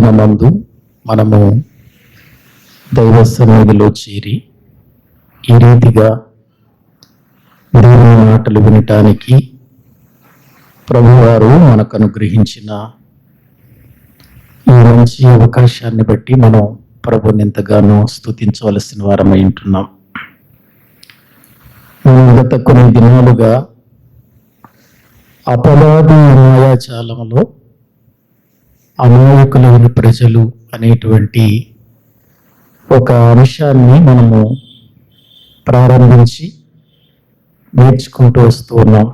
దినమందు మనము దైవ సన్నిధిలో చేరి ఈ రీతిగా దేవుని మాటలు వినటానికి ప్రభువారు మనకు అనుగ్రహించిన ఈ మంచి అవకాశాన్ని బట్టి మనం ప్రభుని ఎంతగానో స్తుతించవలసిన వారమై ఉంటున్నాం. గత కొన్ని దినాలుగా అపవాది మాయాజాలంలో అమాయకులైన ప్రజలు అనేటువంటి ఒక అంశాన్ని మనము ప్రారంభించి నేర్చుకుంటూ వస్తూ ఉన్నాం.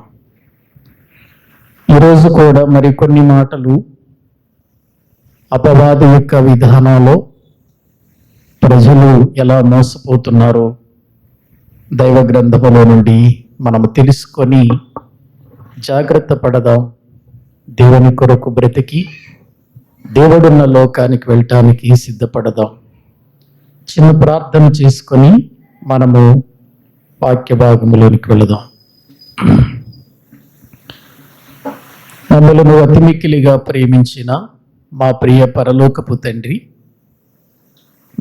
ఈరోజు కూడా మరికొన్ని మాటలు అపవాది యొక్క విధానంలో ప్రజలు ఎలా మోసపోతున్నారో దైవ గ్రంథములో నుండి మనము తెలుసుకొని జాగ్రత్త పడదాం. దేవుని కొరకు బ్రతికి దేవుడున్న లోకానికి వెళ్ళటానికి సిద్ధపడదాం. చిన్న ప్రార్థన చేసుకొని మనము వాక్య భాగంలోనికి వెళదాం. మమ్మలను అతి మిక్కిలిగా ప్రేమించిన మా ప్రియ పరలోకపు తండ్రి,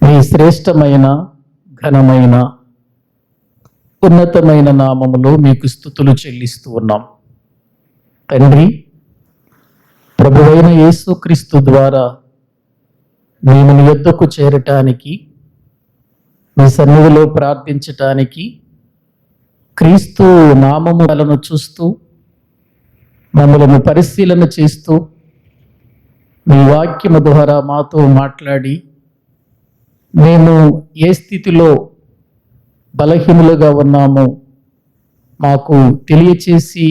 మీ శ్రేష్టమైన ఘనమైన ఉన్నతమైన నామములో మీకు స్తుతులు చెల్లిస్తూ ఉన్నాం. తండ్రి, ప్రభువైన యేసుక్రీస్తు ద్వారా మేము నీ యొద్దకు చేరటానికి, మీ సన్నిధిలో ప్రార్థించటానికి, క్రీస్తు నామములను చూస్తూ మమ్మలను పరిశీలన చేస్తూ మీ వాక్యము ద్వారా మాతో మాట్లాడి మేము ఏ స్థితిలో బలహీనులుగా ఉన్నామో మాకు తెలియచేసి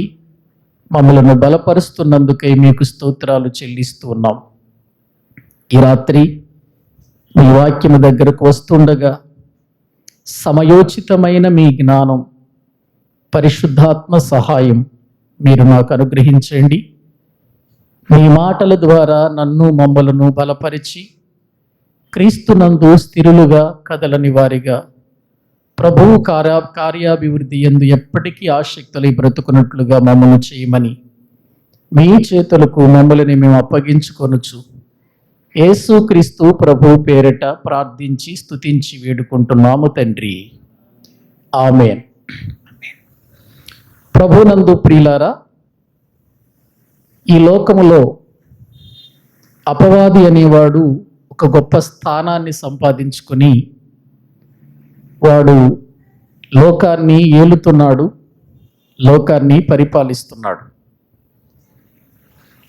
మమ్మలను బలపరుస్తున్నందుకై మీకు స్తోత్రాలు చెల్లిస్తూ ఉన్నాం. ఈ రాత్రి మీ వాక్యము దగ్గరకు వస్తుండగా సమయోచితమైన మీ జ్ఞానం, పరిశుద్ధాత్మ సహాయం మీరు నాకు అనుగ్రహించండి. మీ మాటల ద్వారా నన్ను మమ్మలను బలపరిచి క్రీస్తునందు స్థిరులుగా కదలని వారిగా ప్రభువు కార్యాభివృద్ధి యందు ఎప్పటికీ ఆసక్తులై బ్రతుకున్నట్లుగా మమ్మల్ని చేయమని మీ చేతులకు మమ్మల్ని మేము అప్పగించుకొనుచు యేసుక్రీస్తు ప్రభు పేరిట ప్రార్థించి స్తుతించి వేడుకుంటున్నాము తండ్రి, ఆమేన్. ప్రభునందు ప్రియులారా, ఈ లోకములో అపవాది అనేవాడు ఒక గొప్ప స్థానాన్ని సంపాదించుకొని వాడు లోకాన్ని ఏలుతున్నాడు, లోకాన్ని పరిపాలిస్తున్నాడు.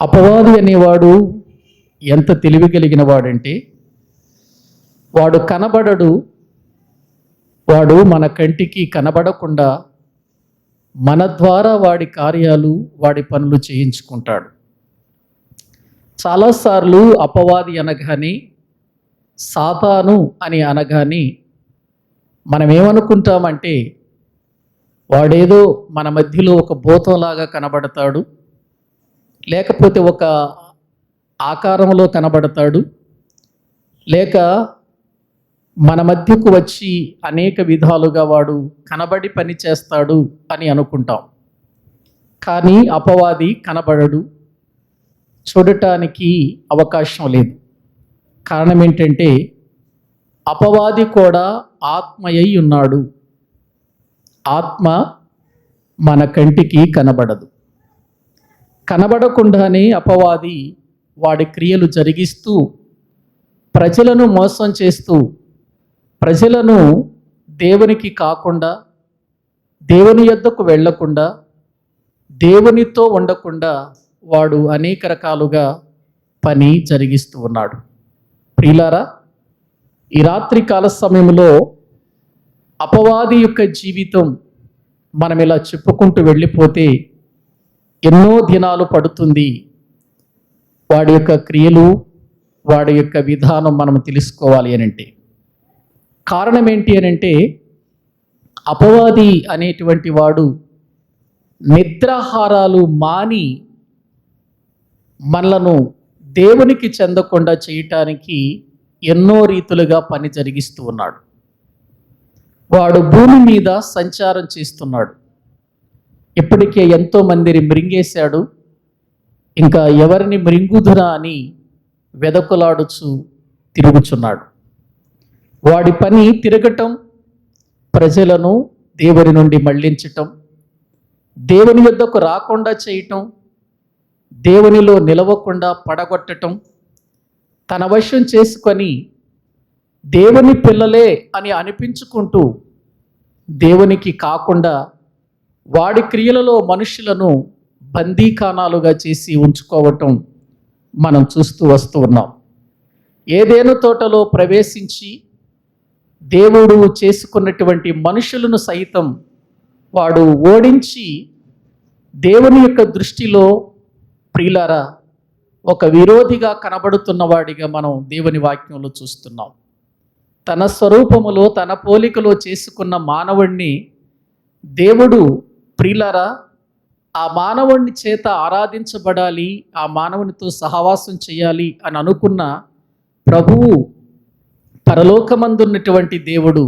అపవాది అనేవాడు ఎంత తెలివి కలిగిన వాడంటే, వాడు కనబడడు, వాడు మన కంటికి కనబడకుండా మన ద్వారా వాడి కార్యాలు, వాడి పనులు చేయించుకుంటాడు. చాలాసార్లు అపవాది అనగానే, సాతాను అని అనగానే మనం ఏమనుకుంటామంటే వాడేదో మన మధ్యలో ఒక భూతంలాగా కనబడతాడు, లేకపోతే ఒక ఆకారంలో కనబడతాడు, లేక మన మధ్యకు వచ్చి అనేక విధాలుగా వాడు కనబడి పని చేస్తాడు అని అనుకుంటాం. కానీ అపవాది కనబడడు, చూడటానికి అవకాశం లేదు. కారణం ఏంటంటే అపవాది కూడా ఆత్మయై ఉన్నాడు. ఆత్మ మన కంటికి కనబడదు. కనబడకుండానే అపవాది వాడి క్రియలు జరిగిస్తూ ప్రజలను మోసం చేస్తూ ప్రజలను దేవునికి కాకుండా, దేవుని యొద్దకు వెళ్ళకుండా, దేవునితో ఉండకుండా వాడు అనేక రకాలుగా పని జరిగిస్తూ ఉన్నాడు. ప్రియులారా, ఈ రాత్రి కాల సమయంలో అపవాది యొక్క జీవితం మనం ఇలా చెప్పుకుంటూ వెళ్ళిపోతే ఎన్నో దినాలు పడుతుంది. వాడి యొక్క క్రియలు, వాడి యొక్క విధానం మనం తెలుసుకోవాలి అనంటే కారణం ఏంటి అనంటే, అపవాది అనేటువంటి వాడు నిద్రాహారాలు మాని మనలను దేవునికి చెందకుండా చేయటానికి ఎన్నో రీతులుగా పని జరిగిస్తూ ఉన్నాడు. వాడు భూమి మీద సంచారం చేస్తున్నాడు. ఇప్పటికే ఎంతో మందిని మృంగేశాడు. ఇంకా ఎవరిని మృంగుదురా అని వెదకులాడుచు తిరుగుచున్నాడు. వాడి పని తిరగటం, ప్రజలను దేవుని నుండి మళ్ళించటం, దేవుని యొద్దకు రాకుండా చేయటం, దేవునిలో నిలవకుండా పడగొట్టటం, తన వశం చేసుకొని దేవుని పిల్లలే అని అనిపించుకుంటూ దేవునికి కాకుండా వాడి క్రియలలో మనుషులను బందీఖానాలుగా చేసి ఉంచుకోవటం మనం చూస్తూ వస్తూ ఉన్నాం. ఏదేను తోటలో ప్రవేశించి దేవుడు చేసుకున్నటువంటి మనుషులను సైతం వాడు ఓడించి దేవుని యొక్క దృష్టిలో ప్రియులారా ఒక విరోధిగా కనబడుతున్నవాడిగా మనం దేవుని వాక్యంలో చూస్తున్నాం. తన స్వరూపములో తన పోలికలో చేసుకున్న మానవుణ్ణి దేవుడు ప్రియులారా ఆ మానవుని చేత ఆరాధించబడాలి, ఆ మానవునితో సహవాసం చేయాలి అని అనుకున్న ప్రభువు పరలోకమందున్నటువంటి దేవుడు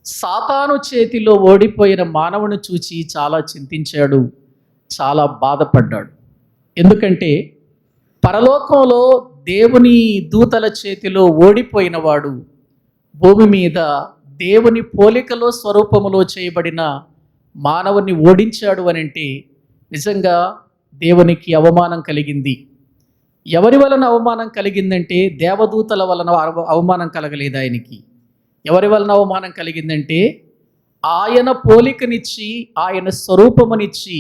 సాతాను చేతిలో ఓడిపోయిన మానవుని చూచి చాలా చింతించాడు, చాలా బాధపడ్డాడు. ఎందుకంటే పరలోకంలో దేవుని దూతల చేతిలో ఓడిపోయినవాడు భూమి మీద దేవుని పోలికలో స్వరూపములో చేయబడిన మానవుని ఓడించాడు అని అంటే నిజంగా దేవునికి అవమానం కలిగింది. ఎవరి వలన అవమానం కలిగిందంటే దేవదూతల వలన అవమానం కలగలేదు ఆయనకి. ఎవరి వలన అవమానం కలిగిందంటే ఆయన పోలికనిచ్చి ఆయన స్వరూపమునిచ్చి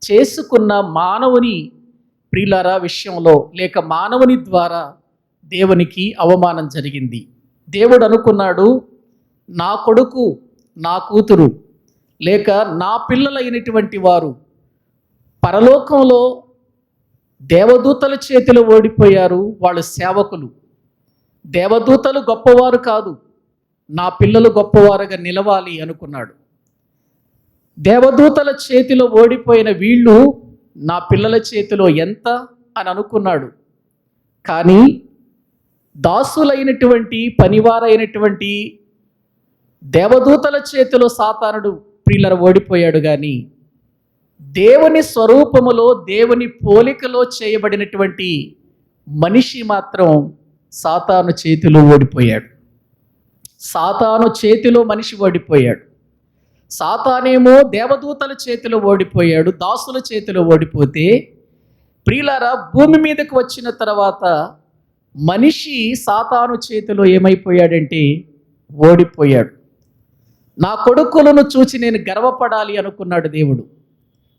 చేసుకున్న మానవుని ప్రియులారా విషయంలో లేక మానవుని ద్వారా దేవునికి అవమానం జరిగింది. దేవుడు అనుకున్నాడు, నా కొడుకు నా కూతురు లేక నా పిల్లలైనటువంటి వారు పరలోకంలో దేవదూతల చేతిలో ఓడిపోయారు, వాళ్ళు సేవకులు. దేవదూతలు గొప్పవారు కాదు, నా పిల్లలు గొప్పవారుగా నిలవాలి అనుకున్నాడు. దేవదూతల చేతిలో ఓడిపోయిన వీళ్ళు నా పిల్లల చేతిలో ఎంత అని అనుకున్నాడు. కానీ దాసులైనటువంటి పనివారైనటువంటి దేవదూతల చేతిలో సాతానుడు ప్రియులర ఓడిపోయాడు. కానీ దేవుని స్వరూపములో దేవుని పోలికలో చేయబడినటువంటి మనిషి మాత్రం సాతాను చేతిలో ఓడిపోయాడు. సాతాను చేతిలో మనిషి ఓడిపోయాడు. సాతానేమో దేవదూతల చేతిలో ఓడిపోయాడు, దాసుల చేతిలో ఓడిపోతే ప్రియులారా భూమి మీదకు వచ్చిన తర్వాత మనిషి సాతాను చేతిలో ఏమైపోయాడంటే ఓడిపోయాడు. నా కొడుకులను చూచి నేను గర్వపడాలి అనుకున్నాడు దేవుడు.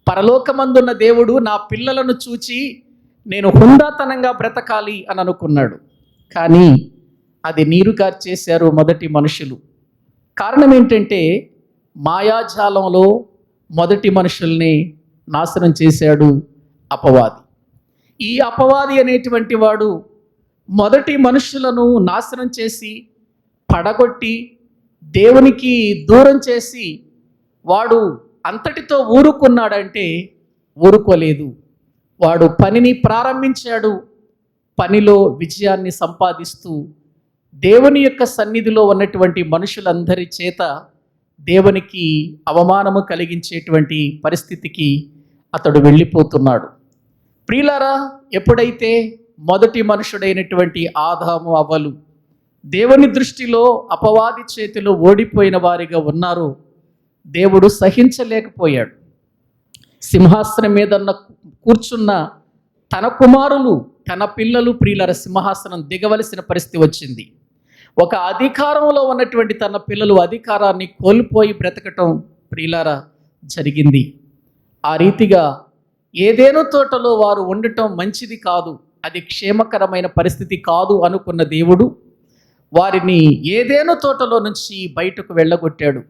పరలోకమందున్న దేవుడు నా పిల్లలను చూచి నేను హుందాతనంగా బ్రతకాలి అని అనుకున్నాడు. కానీ అది నీరు కార్చేశారు మొదటి మనుషులు. కారణం ఏంటంటే మాయాజాలంలో మొదటి మనుషుల్ని నాశనం చేశాడు అపవాది. ఈ అపవాది అనేటువంటి వాడు మొదటి మనుషులను నాశనం చేసి పడగొట్టి దేవునికి దూరం చేసి వాడు అంతటితో ఊరుకున్నాడంటే ఊరుకోలేదు. వాడు పనిని ప్రారంభించాడు, పనిలో విజయాన్ని సంపాదిస్తూ దేవుని యొక్క సన్నిధిలో ఉన్నటువంటి మనుషులందరి చేత దేవునికి అవమానము కలిగించేటువంటి పరిస్థితికి అతడు వెళ్ళిపోతున్నాడు. ప్రియులారా, ఎప్పుడైతే మొదటి మనుషుడైనటువంటి ఆదాము అవ్వలు దేవుని దృష్టిలో అపవాది చేతిలో ఓడిపోయిన వారిగా ఉన్నారో దేవుడు సహించలేకపోయాడు. సింహాసనం మీద కూర్చున్న తన కుమారులు తన పిల్లలు ప్రియులర సింహాసనం దిగవలసిన పరిస్థితి వచ్చింది. ఒక అధికారంలో ఉన్నటువంటి తన పిల్లలు అధికారాన్ని కోల్పోయి బ్రతకటం ప్రియులారా జరిగింది. ఆ రీతిగా ఏదేను తోటలో వారు ఉండటం మంచిది కాదు, అది క్షేమకరమైన పరిస్థితి కాదు అనుకున్న దేవుడు వారిని ఏదేను తోటలో నుంచి బయటకు వెళ్ళగొట్టాడు.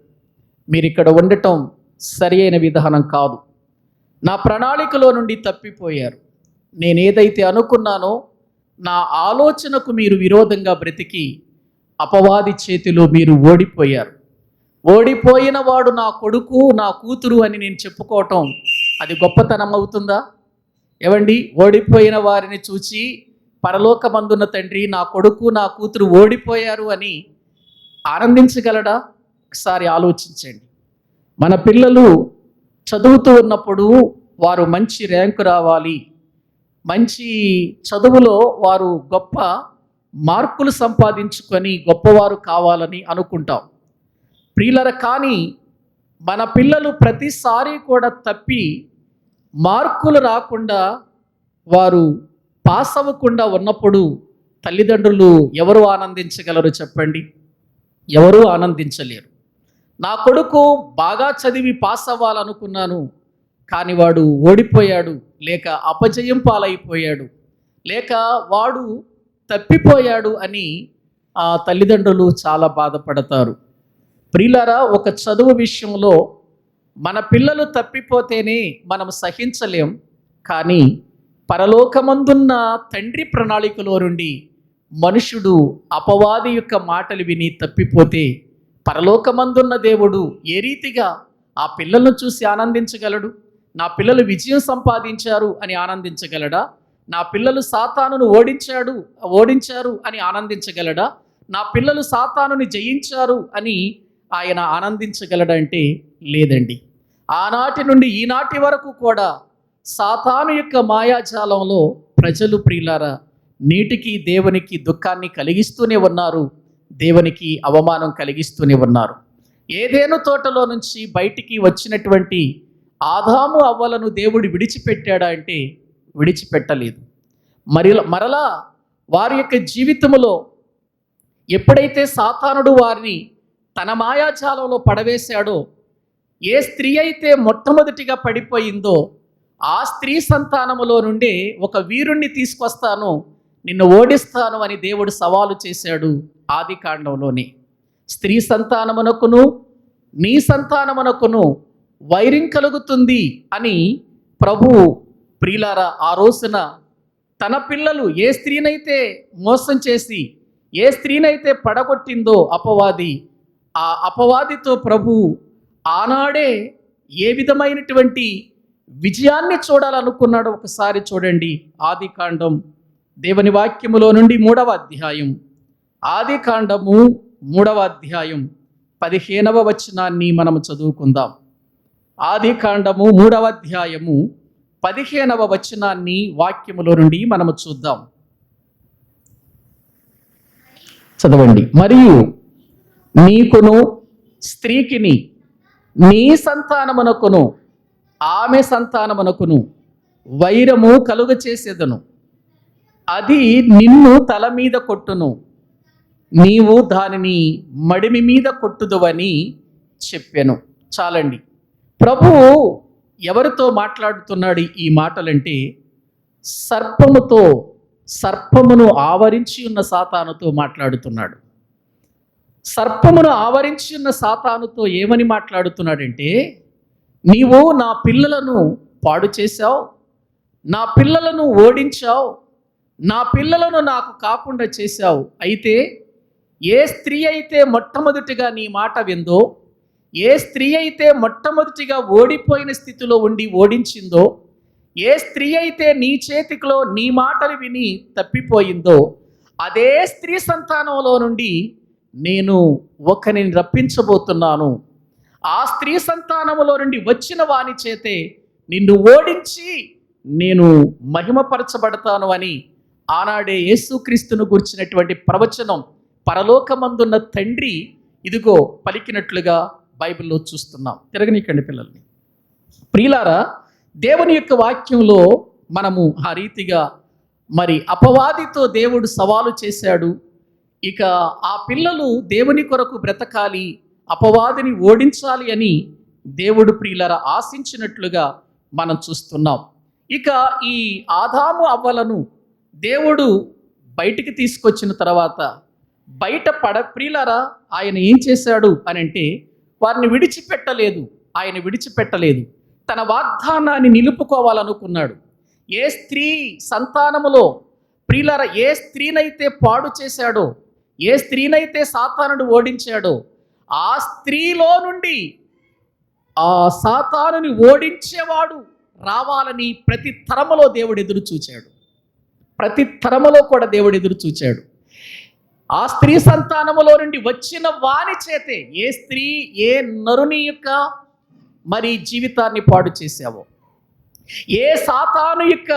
మీరు ఇక్కడ ఉండటం సరి అయిన విధానం కాదు, నా ప్రణాళికలో నుండి తప్పిపోయారు, నేనేదైతే అనుకున్నానో నా ఆలోచనకు మీరు విరోధంగా బ్రతికి అపవాది చేతిలో మీరు ఓడిపోయారు. ఓడిపోయిన వాడు నా కొడుకు నా కూతురు అని నేను చెప్పుకోవటం అది గొప్పతనం అవుతుందా? ఏవండి, ఓడిపోయిన వారిని చూచి పరలోకమందున్న తండ్రి నా కొడుకు నా కూతురు ఓడిపోయారు అని ఆనందించగలడా? ఒకసారి ఆలోచించండి. మన పిల్లలు చదువుతూ ఉన్నప్పుడు వారు మంచి ర్యాంకు రావాలి, మంచి చదువులో వారు గొప్ప మార్కులు సంపాదించుకొని గొప్పవారు కావాలని అనుకుంటాం. ప్రియులరా, కానీ మన పిల్లలు ప్రతిసారి కూడా తప్పి మార్కులు రాకుండా వారు పాస్ అవ్వకుండా ఉన్నప్పుడు తల్లిదండ్రులు ఎవరు ఆనందించగలరు చెప్పండి? ఎవరూ ఆనందించలేరు. నా కొడుకు బాగా చదివి పాస్ అవ్వాలనుకున్నాను, కానీ వాడు ఓడిపోయాడు, లేక అపజయం పాలైపోయాడు, లేక వాడు తప్పిపోయాడు అని ఆ తల్లిదండ్రులు చాలా బాధపడతారు. ప్రియులారా, ఒక చదువు విషయంలో మన పిల్లలు తప్పిపోతేనే మనం సహించలేం, కానీ పరలోకమందున్న తండ్రి ప్రణాళికలో నుండి మనుషుడు అపవాది యొక్క మాటలు విని తప్పిపోతే పరలోకమందున్న దేవుడు ఏ రీతిగా ఆ పిల్లలను చూసి ఆనందించగలడు? నా పిల్లలు విజయం సంపాదించారు అని ఆనందించగలడా? నా పిల్లలు సాతానును ఓడించారు అని ఆనందించగలడా? నా పిల్లలు సాతానుని జయించారు అని ఆయన ఆనందించగలడంటే లేదండి. ఆనాటి నుండి ఈనాటి వరకు కూడా సాతాను యొక్క మాయాజాలంలో ప్రజలు, ప్రియులారా, నేటికి దేవునికి దుఃఖాన్ని కలిగిస్తూనే ఉన్నారు, దేవునికి అవమానం కలిగిస్తూనే ఉన్నారు. ఏదేను తోటలో నుంచి బయటికి వచ్చినటువంటి ఆదాము అవ్వలను దేవుడు విడిచిపెట్టాడా అంటే విడిచిపెట్టలేదు. మరలా వారి యొక్క జీవితంలో ఎప్పుడైతే సాతానుడు వారిని తన మాయాజాలంలో పడవేశాడో, ఏ స్త్రీ అయితే మొట్టమొదటిగా పడిపోయిందో ఆ స్త్రీ సంతానములో నుండే ఒక వీరుణ్ణి తీసుకొస్తాను, నిన్ను ఓడిస్తాను అని దేవుడు సవాలు చేశాడు ఆది కాండంలోనే. స్త్రీ సంతానమునకును నీ సంతానమునకును వైరం కలుగుతుంది అని ప్రభువు, ప్రియులారా, ఆ రోజున తన పిల్లలు ఏ స్త్రీనైతే మోసం చేసి ఏ స్త్రీనైతే పడగొట్టిందో అపవాది, ఆ అపవాదితో ప్రభువు ఆనాడే ఏ విధమైనటువంటి విజయాన్ని చూడాలనుకున్నాడో ఒకసారి చూడండి. ఆది కాండం దేవుని వాక్యములో నుండి 3వ అధ్యాయం, ఆది కాండము 3వ అధ్యాయం 15వ వచనాన్ని మనము చదువుకుందాం. ఆది కాండము 3వ అధ్యాయము 15వ వచనాన్ని వాక్యములో నుండి మనము చూద్దాం. చదవండి. మరియు నీకును స్త్రీకిని నీ సంతానమునకును ఆమె సంతానమునకును వైరము కలుగ చేసేదను, అది నిన్ను తల మీద కొట్టును, నీవు దానిని మడిమి మీద కొట్టుదువని చెప్పాను. చాలండి. ప్రభువు ఎవరితో మాట్లాడుతున్నాడు ఈ మాటలంటే సర్పమును ఆవరించి ఉన్న సాతానుతో మాట్లాడుతున్నాడు. సర్పమును ఆవరించి ఉన్న సాతానుతో ఏమని మాట్లాడుతున్నాడంటే, నీవు నా పిల్లలను పాడు చేశావు, నా పిల్లలను ఓడించావు, నా పిల్లలను నాకు కాకుండా చేశావు. అయితే ఏ స్త్రీ అయితే మొట్టమొదటిగా నీ మాట విందో, ఏ స్త్రీ అయితే మొట్టమొదటిగా ఓడిపోయిన స్థితిలో ఉండి ఓడించిందో, ఏ స్త్రీ అయితే నీ చేతిలో నీ మాటలు విని తప్పిపోయిందో, అదే స్త్రీ సంతానంలో నుండి నేను ఒకరిని రప్పించబోతున్నాను. ఆ స్త్రీ సంతానములో నుండి వచ్చిన వాని చేతే నిన్ను ఓడించి నేను మహిమపరచబడతాను అని ఆనాడే యేసుక్రీస్తును గురించినటువంటి ప్రవచనం పరలోకమందున్న తండ్రి ఇదిగో పలికినట్లుగా బైబిల్లో చూస్తున్నాం. తిరగనీకండి పిల్లల్ని. ప్రియులారా, దేవుని యొక్క వాక్యంలో మనము ఆ రీతిగా మరి అపవాదితో దేవుడు సవాలు చేశాడు. ఇక ఆ పిల్లలు దేవుని కొరకు బ్రతకాలి, అపవాదిని ఓడించాలి అని దేవుడు, ప్రియులారా, ఆశించినట్లుగా మనం చూస్తున్నాం. ఇక ఈ ఆదాము అవ్వలను దేవుడు బయటికి తీసుకొచ్చిన తర్వాత ప్రియులారా, ఆయన ఏం చేశాడు అని అంటే వారిని ఆయన విడిచిపెట్టలేదు. తన వాగ్దానాన్ని నిలుపుకోవాలనుకున్నాడు. ఏ స్త్రీ సంతానములో, ప్రియులారా, ఏ స్త్రీనైతే పాడు చేశాడో, ఏ స్త్రీనైతే సాతానుడు ఓడించాడో, ఆ స్త్రీలో నుండి ఆ సాతానుని ఓడించేవాడు రావాలని ప్రతి తరములో దేవుడు ఎదురు చూచాడు. ప్రతి తరములో కూడా దేవుడు ఎదురు చూచాడు. ఆ స్త్రీ సంతానములో నుండి వచ్చిన వాని చేతే ఏ స్త్రీ, ఏ నరుని యొక్క మరి జీవితాన్ని పాడు చేశావో, ఏ సాతాను యొక్క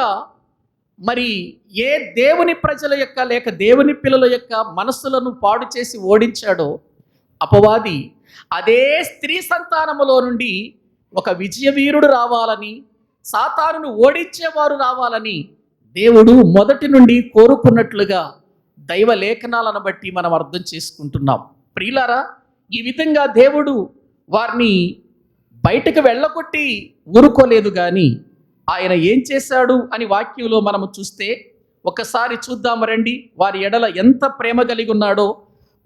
మరి ఏ దేవుని ప్రజల యొక్క లేక దేవుని పిల్లల యొక్క మనస్సులను పాడు చేసి ఓడించాడో అపవాది, అదే స్త్రీ సంతానములో నుండి ఒక విజయవీరుడు రావాలని, సాతానును ఓడించేవారు రావాలని దేవుడు మొదటి నుండి కోరుకున్నట్లుగా దైవ లేఖనాలను బట్టి మనం అర్థం చేసుకుంటున్నాం. ప్రియులారా, ఈ విధంగా దేవుడు వారిని బయటకు వెళ్ళగొట్టి ఊరుకోలేదు, కానీ ఆయన ఏం చేశాడు అని వాక్యంలో మనము చూస్తే ఒకసారి చూద్దాం రండి. వారి ఎడల ఎంత ప్రేమ కలిగి ఉన్నాడో,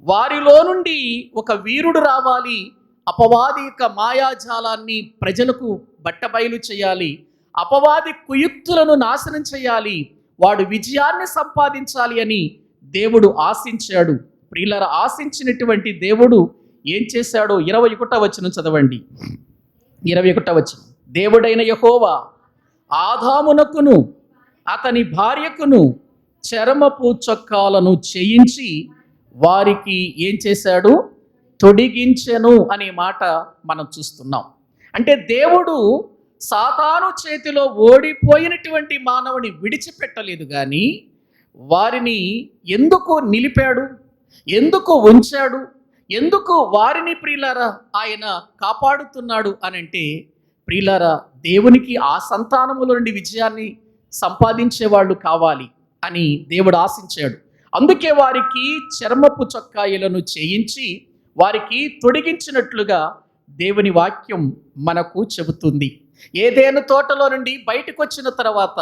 వారిలో నుండి ఒక వీరుడు రావాలి, అపవాది యొక్క మాయాజాలాన్ని ప్రజలకు బట్టబయలు చేయాలి, అపవాది కుయుక్తులను నాశనం చేయాలి, వాడు విజయాన్ని సంపాదించాలి అని దేవుడు ఆశించాడు. ప్రియులారా, ఆశించినటువంటి దేవుడు ఏం చేశాడో 21వ వచనం చదవండి. 21వ వచనం, దేవుడైన యెహోవా ఆదామునకును అతని భార్యకును చర్మపు చొక్కాలను చేయించి వారికి ఏం చేశాడు? తొడిగించెను అనే మాట మనం చూస్తున్నాం. అంటే దేవుడు సాతాను చేతిలో ఓడిపోయినటువంటి మానవుని విడిచిపెట్టలేదు, కానీ వారిని ఎందుకు నిలిపాడు, ఎందుకు ఉంచాడు, ఎందుకు వారిని ప్రియులారా ఆయన కాపాడుతున్నాడు అనంటే, ప్రియులారా, దేవునికి ఆ సంతానముల నుండి విజయాన్ని సంపాదించేవాళ్ళు కావాలి అని దేవుడు ఆశించాడు. అందుకే వారికి చర్మపు చొక్కాయిలను చేయించి వారికి తొడిగించినట్లుగా దేవుని వాక్యం మనకు చెబుతుంది. ఏదేను తోటలో నుండి బయటకు వచ్చిన తర్వాత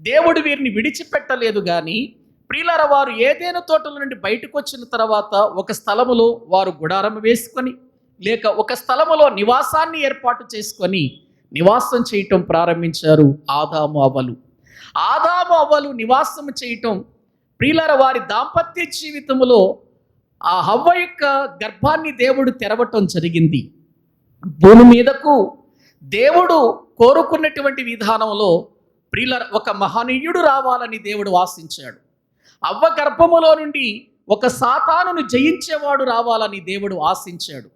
దేవుడు వీరిని విడిచిపెట్టలేదు, కానీ ప్రియులారా, వారు ఏదేను తోటల నుండి బయటకు వచ్చిన తర్వాత ఒక స్థలములో వారు గుడారం వేసుకొని లేక ఒక స్థలములో నివాసాన్ని ఏర్పాటు చేసుకొని నివాసం చేయటం ప్రారంభించారు ఆదాము అవ్వలు. ఆదాము అవ్వలు నివాసం చేయటం, ప్రియులారా, వారి దాంపత్య జీవితంలో ఆ హవ్వ యొక్క గర్భాన్ని దేవుడు తెరవటం జరిగింది. భూమి మీదకు దేవుడు కోరుకున్నటువంటి విధానంలో ప్రియులారా ఒక మహనీయుడు రావాలని దేవుడు ఆశించాడు. అవ్వ గర్భములో నుండి ఒక సాతానును జయించేవాడు రావాలని దేవుడు ఆశించాడు.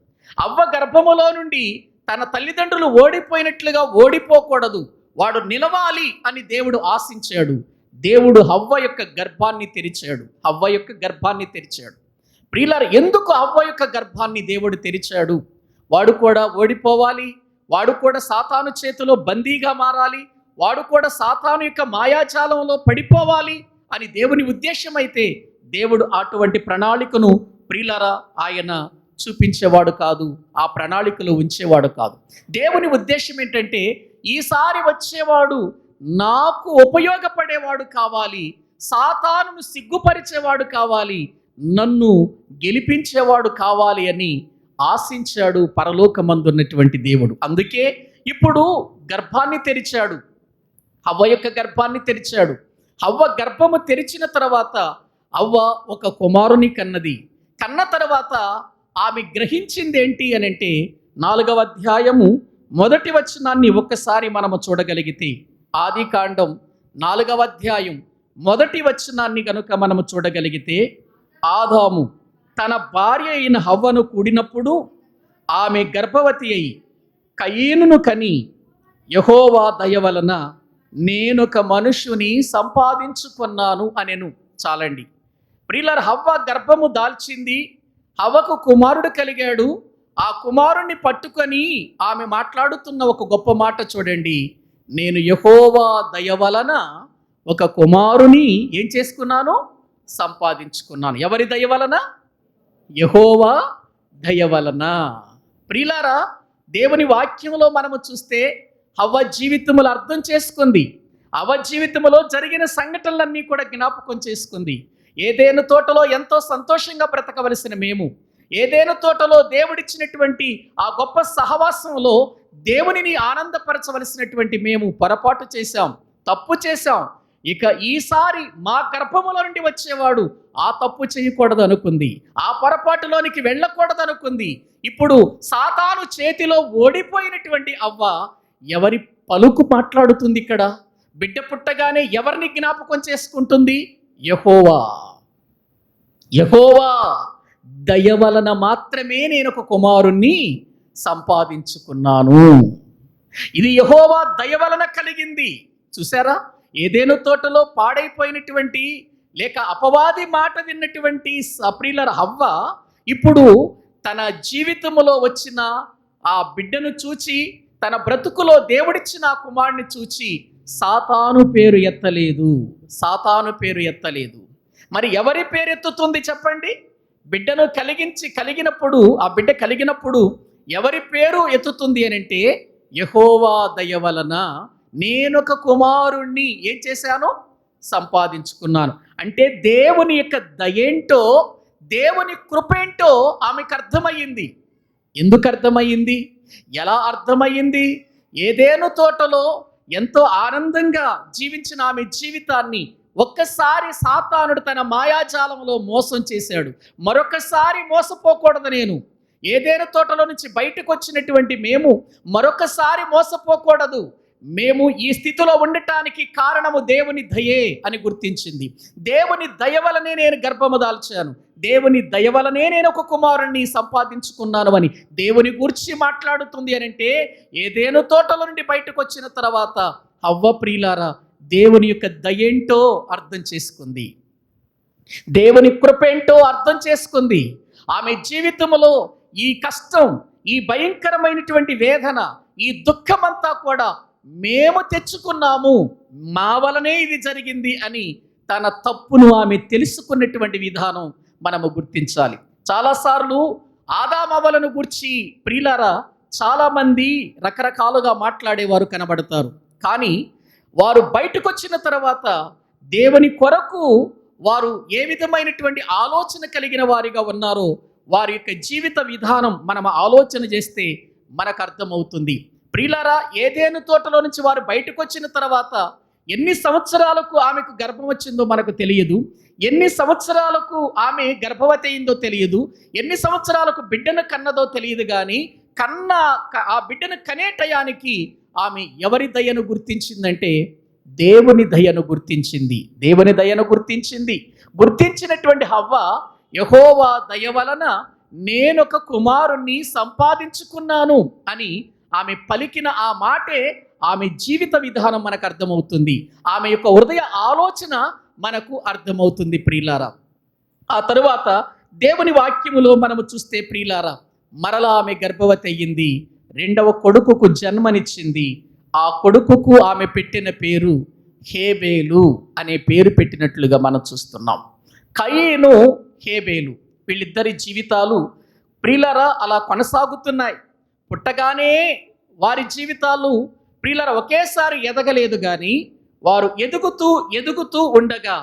అవ్వ గర్భములో నుండి తన తల్లిదండ్రులు ఓడిపోయినట్లుగా ఓడిపోకూడదు, వాడు నిలవాలి అని దేవుడు ఆశించాడు. దేవుడు హవ్వ యొక్క గర్భాన్ని తెరిచాడు. హవ్వ యొక్క గర్భాన్ని తెరిచాడు. ప్రియులారా, ఎందుకు హవ్వ యొక్క గర్భాన్ని దేవుడు తెరిచాడు? వాడు కూడా ఓడిపోవాలి, వాడు కూడా సాతాను చేతిలో బందీగా మారాలి, వాడు కూడా సాతాను యొక్క మాయాజాలంలో పడిపోవాలి అని దేవుని ఉద్దేశం అయితే దేవుడు అటువంటి ప్రణాళికను ప్రియులారా ఆయన చూపించేవాడు కాదు, ఆ ప్రణాళికలో ఉంచేవాడు కాదు. దేవుని ఉద్దేశం ఏంటంటే, ఈసారి వచ్చేవాడు నాకు ఉపయోగపడేవాడు కావాలి, సాతానును సిగ్గుపరిచేవాడు కావాలి, నన్ను గెలిపించేవాడు కావాలి అని ఆశించాడు పరలోకమందున్నటువంటి దేవుడు. అందుకే ఇప్పుడు గర్భాన్ని తెరిచాడు, హవ్వ యొక్క గర్భాన్ని తెరిచాడు. హవ్వ గర్భము తెరిచిన తర్వాత హవ్వ ఒక కుమారుని కన్నది. కన్న తర్వాత ఆమె గ్రహించింది ఏంటి అని అంటే, 4వ అధ్యాయము 1వ వచనాన్ని ఒక్కసారి మనము చూడగలిగితే, ఆదికాండం 4వ అధ్యాయం 1వ వచనాన్ని కనుక మనము చూడగలిగితే, ఆదాము తన భార్య అయిన హవ్వను కూడినప్పుడు ఆమె గర్భవతి అయి కయీనును కని, యెహోవా దయ వలన నేనొక మనుష్యుని సంపాదించుకున్నాను అనెను. చాలండి ప్రియులారా, హవ్వ గర్భము దాల్చింది, హవ్వకు కుమారుడు కలిగాడు. ఆ కుమారుణ్ణి పట్టుకొని ఆమె మాట్లాడుతున్న ఒక గొప్ప మాట చూడండి, నేను యెహోవా దయ వలన ఒక కుమారుని ఏం చేసుకున్నాను? సంపాదించుకున్నాను. ఎవరి దయ వలన? యెహోవా దయ వలన. ప్రియులారా, దేవుని వాక్యంలో మనము చూస్తే హవ్వ జీవితములు అర్థం చేసుకుంది. హవ్వ జీవితంలో జరిగిన సంఘటనలన్నీ కూడా జ్ఞాపకం చేసుకుంది. ఏదేను తోటలో ఎంతో సంతోషంగా బ్రతకవలసిన మేము, ఏదేను తోటలో దేవుడిచ్చినటువంటి ఆ గొప్ప సహవాసంలో దేవునిని ఆనందపరచవలసినటువంటి మేము పొరపాటు చేశాం, తప్పు చేశాం. ఇక ఈసారి మా గర్భములో నుండి వచ్చేవాడు ఆ తప్పు చేయకూడదు అనుకుంది, ఆ పొరపాటులోనికి వెళ్ళకూడదు అనుకుంది. ఇప్పుడు సాతాను చేతిలో ఓడిపోయినటువంటి అవ్వ ఎవరి పలుకు మాట్లాడుతుంది? ఇక్కడ బిడ్డ పుట్టగానే ఎవరిని జ్ఞాపకం చేసుకుంటుంది? యెహోవా. యెహోవా దయ వలన మాత్రమే నేను ఒక కుమారుణ్ణి సంపాదించుకున్నాను. ఇది యెహోవా దయ వలన కలిగింది. చూసారా, ఏదైనా తోటలో పాడైపోయినటువంటి లేక అపవాది మాట విన్నటువంటి ప్రియులారా హవ్వ ఇప్పుడు తన జీవితంలో వచ్చిన ఆ బిడ్డను చూచి, తన బ్రతుకులో దేవుడిచ్చిన ఆ కుమారుని చూచి సాతాను పేరు ఎత్తలేదు. సాతాను పేరు ఎత్తలేదు. మరి ఎవరి పేరు ఎత్తుతుంది చెప్పండి? బిడ్డను కలిగినప్పుడు, ఆ బిడ్డ కలిగినప్పుడు ఎవరి పేరు ఎత్తుతుంది అని అంటే, యెహోవా దయ వలన నేనొక కుమారుణ్ణి ఏం చేశాను? సంపాదించుకున్నాను. అంటే దేవుని యొక్క దయేంటో, దేవుని కృపేంటో ఆమెకు అర్థమయ్యింది. ఎందుకు అర్థమయ్యింది? ఎలా అర్థమయ్యింది? ఏదేను తోటలో ఎంతో ఆనందంగా జీవించిన ఆమె జీవితాన్ని ఒక్కసారి సాతానుడు తన మాయాజాలంలో మోసం చేశాడు. మరొకసారి మోసపోకూడదు నేను. ఏదేను తోటలో నుంచి బయటకు వచ్చినటువంటి మేము మరొకసారి మోసపోకూడదు. మేము ఈ స్థితిలో ఉండటానికి కారణము దేవుని దయే అని గుర్తించింది. దేవుని దయ వలనే నేను గర్భము దాల్చాను, దేవుని దయ వలనే నేను ఒక కుమారుణ్ణి సంపాదించుకున్నాను అని దేవుని గురించి మాట్లాడుతుంది. అని అంటే ఏదేను తోటలో నుండి బయటకు వచ్చిన తర్వాత హవ్వ ప్రియులారా దేవుని యొక్క దయేంటో అర్థం చేసుకుంది, దేవుని కృపేంటో అర్థం చేసుకుంది. ఆమె జీవితంలో ఈ కష్టం, ఈ భయంకరమైనటువంటి వేదన, ఈ దుఃఖమంతా కూడా మేము తెచ్చుకున్నాము, మా వలనే ఇది జరిగింది అని తన తప్పును ఆమె తెలుసుకున్నటువంటి విధానం మనము గుర్తించాలి. చాలాసార్లు ఆదామవ్వలను గురించి ప్రియులారా చాలామంది రకరకాలుగా మాట్లాడేవారు కనబడతారు. కానీ వారు బయటకు వచ్చిన తర్వాత దేవుని కొరకు వారు ఏ విధమైనటువంటి ఆలోచన కలిగిన వారిగా ఉన్నారో వారి యొక్క జీవిత విధానం మనం ఆలోచన చేస్తే మనకు అర్థమవుతుంది. ప్రియులారా ఏదేను తోటలో నుంచి వారు బయటకు వచ్చిన తర్వాత ఎన్ని సంవత్సరాలకు ఆమెకు గర్భం వచ్చిందో మనకు తెలియదు, ఎన్ని సంవత్సరాలకు ఆమె గర్భవతి అయిందో తెలియదు, ఎన్ని సంవత్సరాలకు బిడ్డను కన్నదో తెలియదు. కానీ ఆ బిడ్డను కనే టయానికి ఆమె ఎవరి దయను గుర్తించిందంటే దేవుని దయను గుర్తించింది. దేవుని దయను గుర్తించినటువంటి హవ్వ యెహోవా దయ వలన నేనొక కుమారుణ్ణి సంపాదించుకున్నాను అని ఆమె పలికిన ఆ మాటే ఆమె జీవిత విధానం మనకు అర్థమవుతుంది. ఆమె యొక్క హృదయ ఆలోచన మనకు అర్థమవుతుంది ప్రియులారా. ఆ తరువాత దేవుని వాక్యములో మనము చూస్తే ప్రియులారా మరలా ఆమె గర్భవతి అయ్యింది, రెండవ కొడుకుకు జన్మనిచ్చింది. ఆ కొడుకుకు ఆమె పెట్టిన పేరు హేబేలు అనే పేరు పెట్టినట్లుగా మనం చూస్తున్నాం. కయీను, హేబేలు వీళ్ళిద్దరి జీవితాలు ప్రియులారా అలా కొనసాగుతున్నాయి. పుట్టగానే వారి జీవితాలు ప్రియులారా ఒకేసారి ఎదగలేదు. కానీ వారు ఎదుగుతూ ఉండగా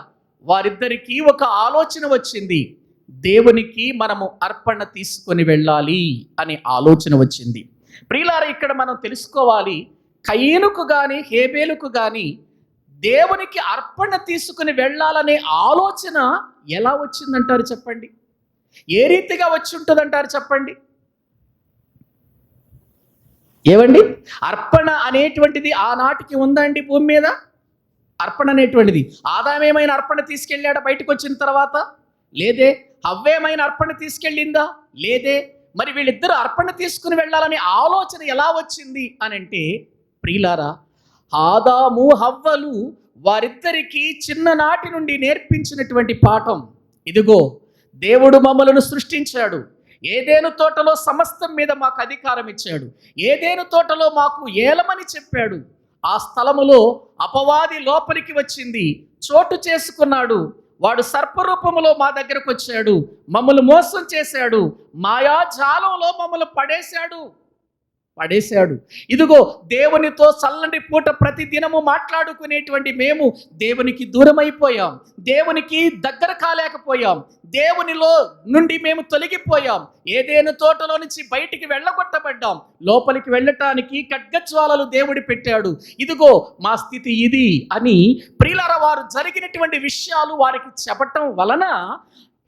వారిద్దరికీ ఒక ఆలోచన వచ్చింది. దేవునికి మనము అర్పణ తీసుకొని వెళ్ళాలి అనే ఆలోచన వచ్చింది. ప్రియులారా ఇక్కడ మనం తెలుసుకోవాలి, కయీనుకు కానీ హేబేలుకు కానీ దేవునికి అర్పణ తీసుకుని వెళ్ళాలనే ఆలోచన ఎలా వచ్చిందంటారు చెప్పండి? ఏ రీతిగా వచ్చి ఉంటుందంటారు చెప్పండి? ఏమండి, అర్పణ అనేటువంటిది ఆనాటికి ఉందండి భూమి మీద? అర్పణ అనేటువంటిది ఆదామేమైనా అర్పణ తీసుకెళ్ళాడా బయటకు వచ్చిన తర్వాత? లేదే. హవ్వేమైనా అర్పణ తీసుకెళ్ళిందా? లేదే. మరి వీళ్ళిద్దరూ అర్పణ తీసుకుని వెళ్ళాలని ఆలోచన ఎలా వచ్చింది అని అంటే ప్రియులారా ఆదాము హవ్వలు వారిద్దరికీ చిన్ననాటి నుండి నేర్పించినటువంటి పాఠం ఇదిగో, దేవుడు మమ్మలను సృష్టించాడు, ఏదేను తోటలో సమస్తం మీద మాకు అధికారం ఇచ్చాడు, ఏదేను తోటలో మాకు ఏలమని చెప్పాడు. ఆ స్థలములో అపవాది లోపలికి వచ్చింది, చోటు చేసుకున్నాడు. వాడు సర్పరూపములో మా దగ్గరకు వచ్చాడు, మమ్మల్ని మోసం చేశాడు, మాయాజాలంలో మమ్మల్ని పడేశాడు. ఇదిగో దేవునితో చల్లని పూట ప్రతి దినము మాట్లాడుకునేటువంటి మేము దేవునికి దూరం అయిపోయాం, దేవునికి దగ్గర కాలేకపోయాం, దేవునిలో నుండి మేము తొలగిపోయాం, ఏదేను తోటలో నుంచి బయటికి వెళ్ళగొట్టబడ్డాం, లోపలికి వెళ్ళటానికి ఖడ్గజ్వాలలు దేవుడు పెట్టాడు. ఇదిగో మా స్థితి ఇది అని ప్రియులారా వారు జరిగినటువంటి విషయాలు వారికి చెప్పటం వలన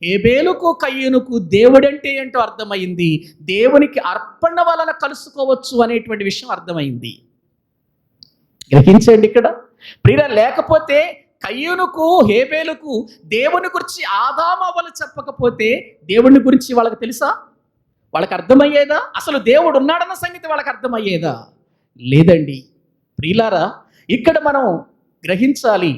హేబేలుకు కయీనుకు దేవుడంటే ఏంటో అర్థమైంది, దేవునికి అర్పణ వలన కలుసుకోవచ్చు అనేటువంటి విషయం అర్థమైంది. గ్రహించండి ఇక్కడ ప్రియులారా, లేకపోతే కయీనుకు హేబేలుకు దేవుని గురించి ఆదామవ్వలు చెప్పకపోతే దేవుని గురించి వాళ్ళకి తెలుసా? వాళ్ళకి అర్థమయ్యేదా? అసలు దేవుడు ఉన్నాడన్న సంగతి వాళ్ళకి అర్థమయ్యేదా? లేదండి. ప్రియులారా ఇక్కడ మనం గ్రహించాలి.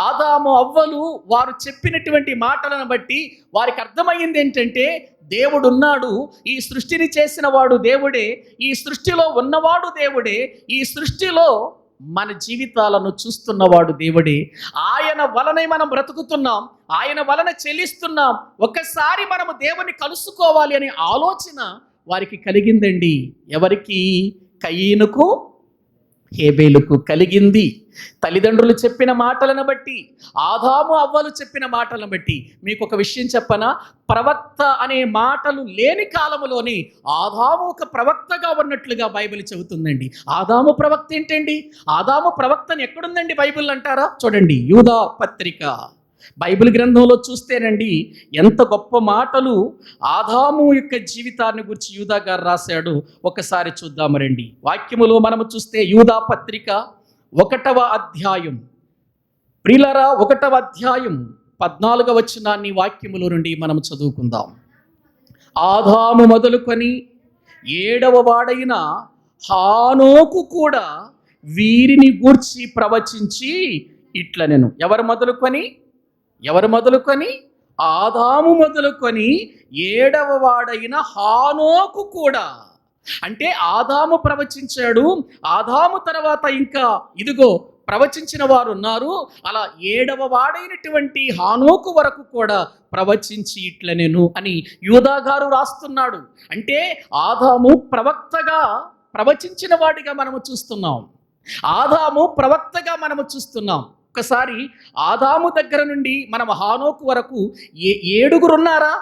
ఆదాము అవ్వలు వారు చెప్పినటువంటి మాటలను బట్టి వారికి అర్థమయ్యింది ఏంటంటే, దేవుడున్నాడు, ఈ సృష్టిని చేసిన వాడు దేవుడే, ఈ సృష్టిలో ఉన్నవాడు దేవుడే, ఈ సృష్టిలో మన జీవితాలను చూస్తున్నవాడు దేవుడే, ఆయన వలనే మనం బ్రతుకుతున్నాం, ఆయన వలన చెల్లిస్తున్నాం, ఒక్కసారి మనము దేవుని కలుసుకోవాలి అనే ఆలోచన వారికి కలిగిందండి. ఎవరికి? కయీనుకు హేబేలుకు కలిగింది. తల్లిదండ్రులు చెప్పిన మాటలను బట్టి, ఆదాము అవ్వలు చెప్పిన మాటలను బట్టి మీకు ఒక విషయం చెప్పనా? ప్రవక్త అనే మాటలు లేని కాలంలోనే ఆదాము ఒక ప్రవక్తగా ఉన్నట్లుగా బైబిల్ చెబుతుందండి. ఆదాము ప్రవక్త ఏంటండి? ఆదాము ప్రవక్తని ఎక్కడుందండి బైబిల్ అంటారా? చూడండి, యూదా పత్రిక బైబిల్ గ్రంథంలో చూస్తేనండి ఎంత గొప్ప మాటలు ఆదాము యొక్క జీవితాన్ని గురించి యూదా గారు రాశాడు. ఒకసారి చూద్దాము రండి. వాక్యములో మనము చూస్తే యూదా పత్రిక 1వ అధ్యాయం, ప్రియులారా 1వ అధ్యాయం 14వ వచనాన్ని వాక్యములో నుండి మనం చదువుకుందాం. ఆదాము మొదలుకొని 7వ వాడైన హానోకు కూడా వీరిని గూర్చి ప్రవచించి ఇట్లనెను. ఎవరు మొదలుకొని? ఆదాము మొదలుకొని 7వ వాడైన హానోకు కూడా. అంటే ఆదాము ప్రవచించాడు, ఆదాము తర్వాత ఇంకా ఇదిగో ప్రవచించిన వారు ఉన్నారు. అలా 7వ వాడైనటువంటి హానోకు వరకు కూడా ప్రవచించి ఇట్లనెను అని యూదా గారు రాస్తున్నాడు. అంటే ఆదాము ప్రవక్తగా ప్రవచించిన వాడిగా మనము చూస్తున్నాం. ఆదాము ప్రవక్తగా మనము చూస్తున్నాం. ఒకసారి ఆదాము దగ్గర నుండి మనం హానోకు వరకు ఏడుగురున్నారా?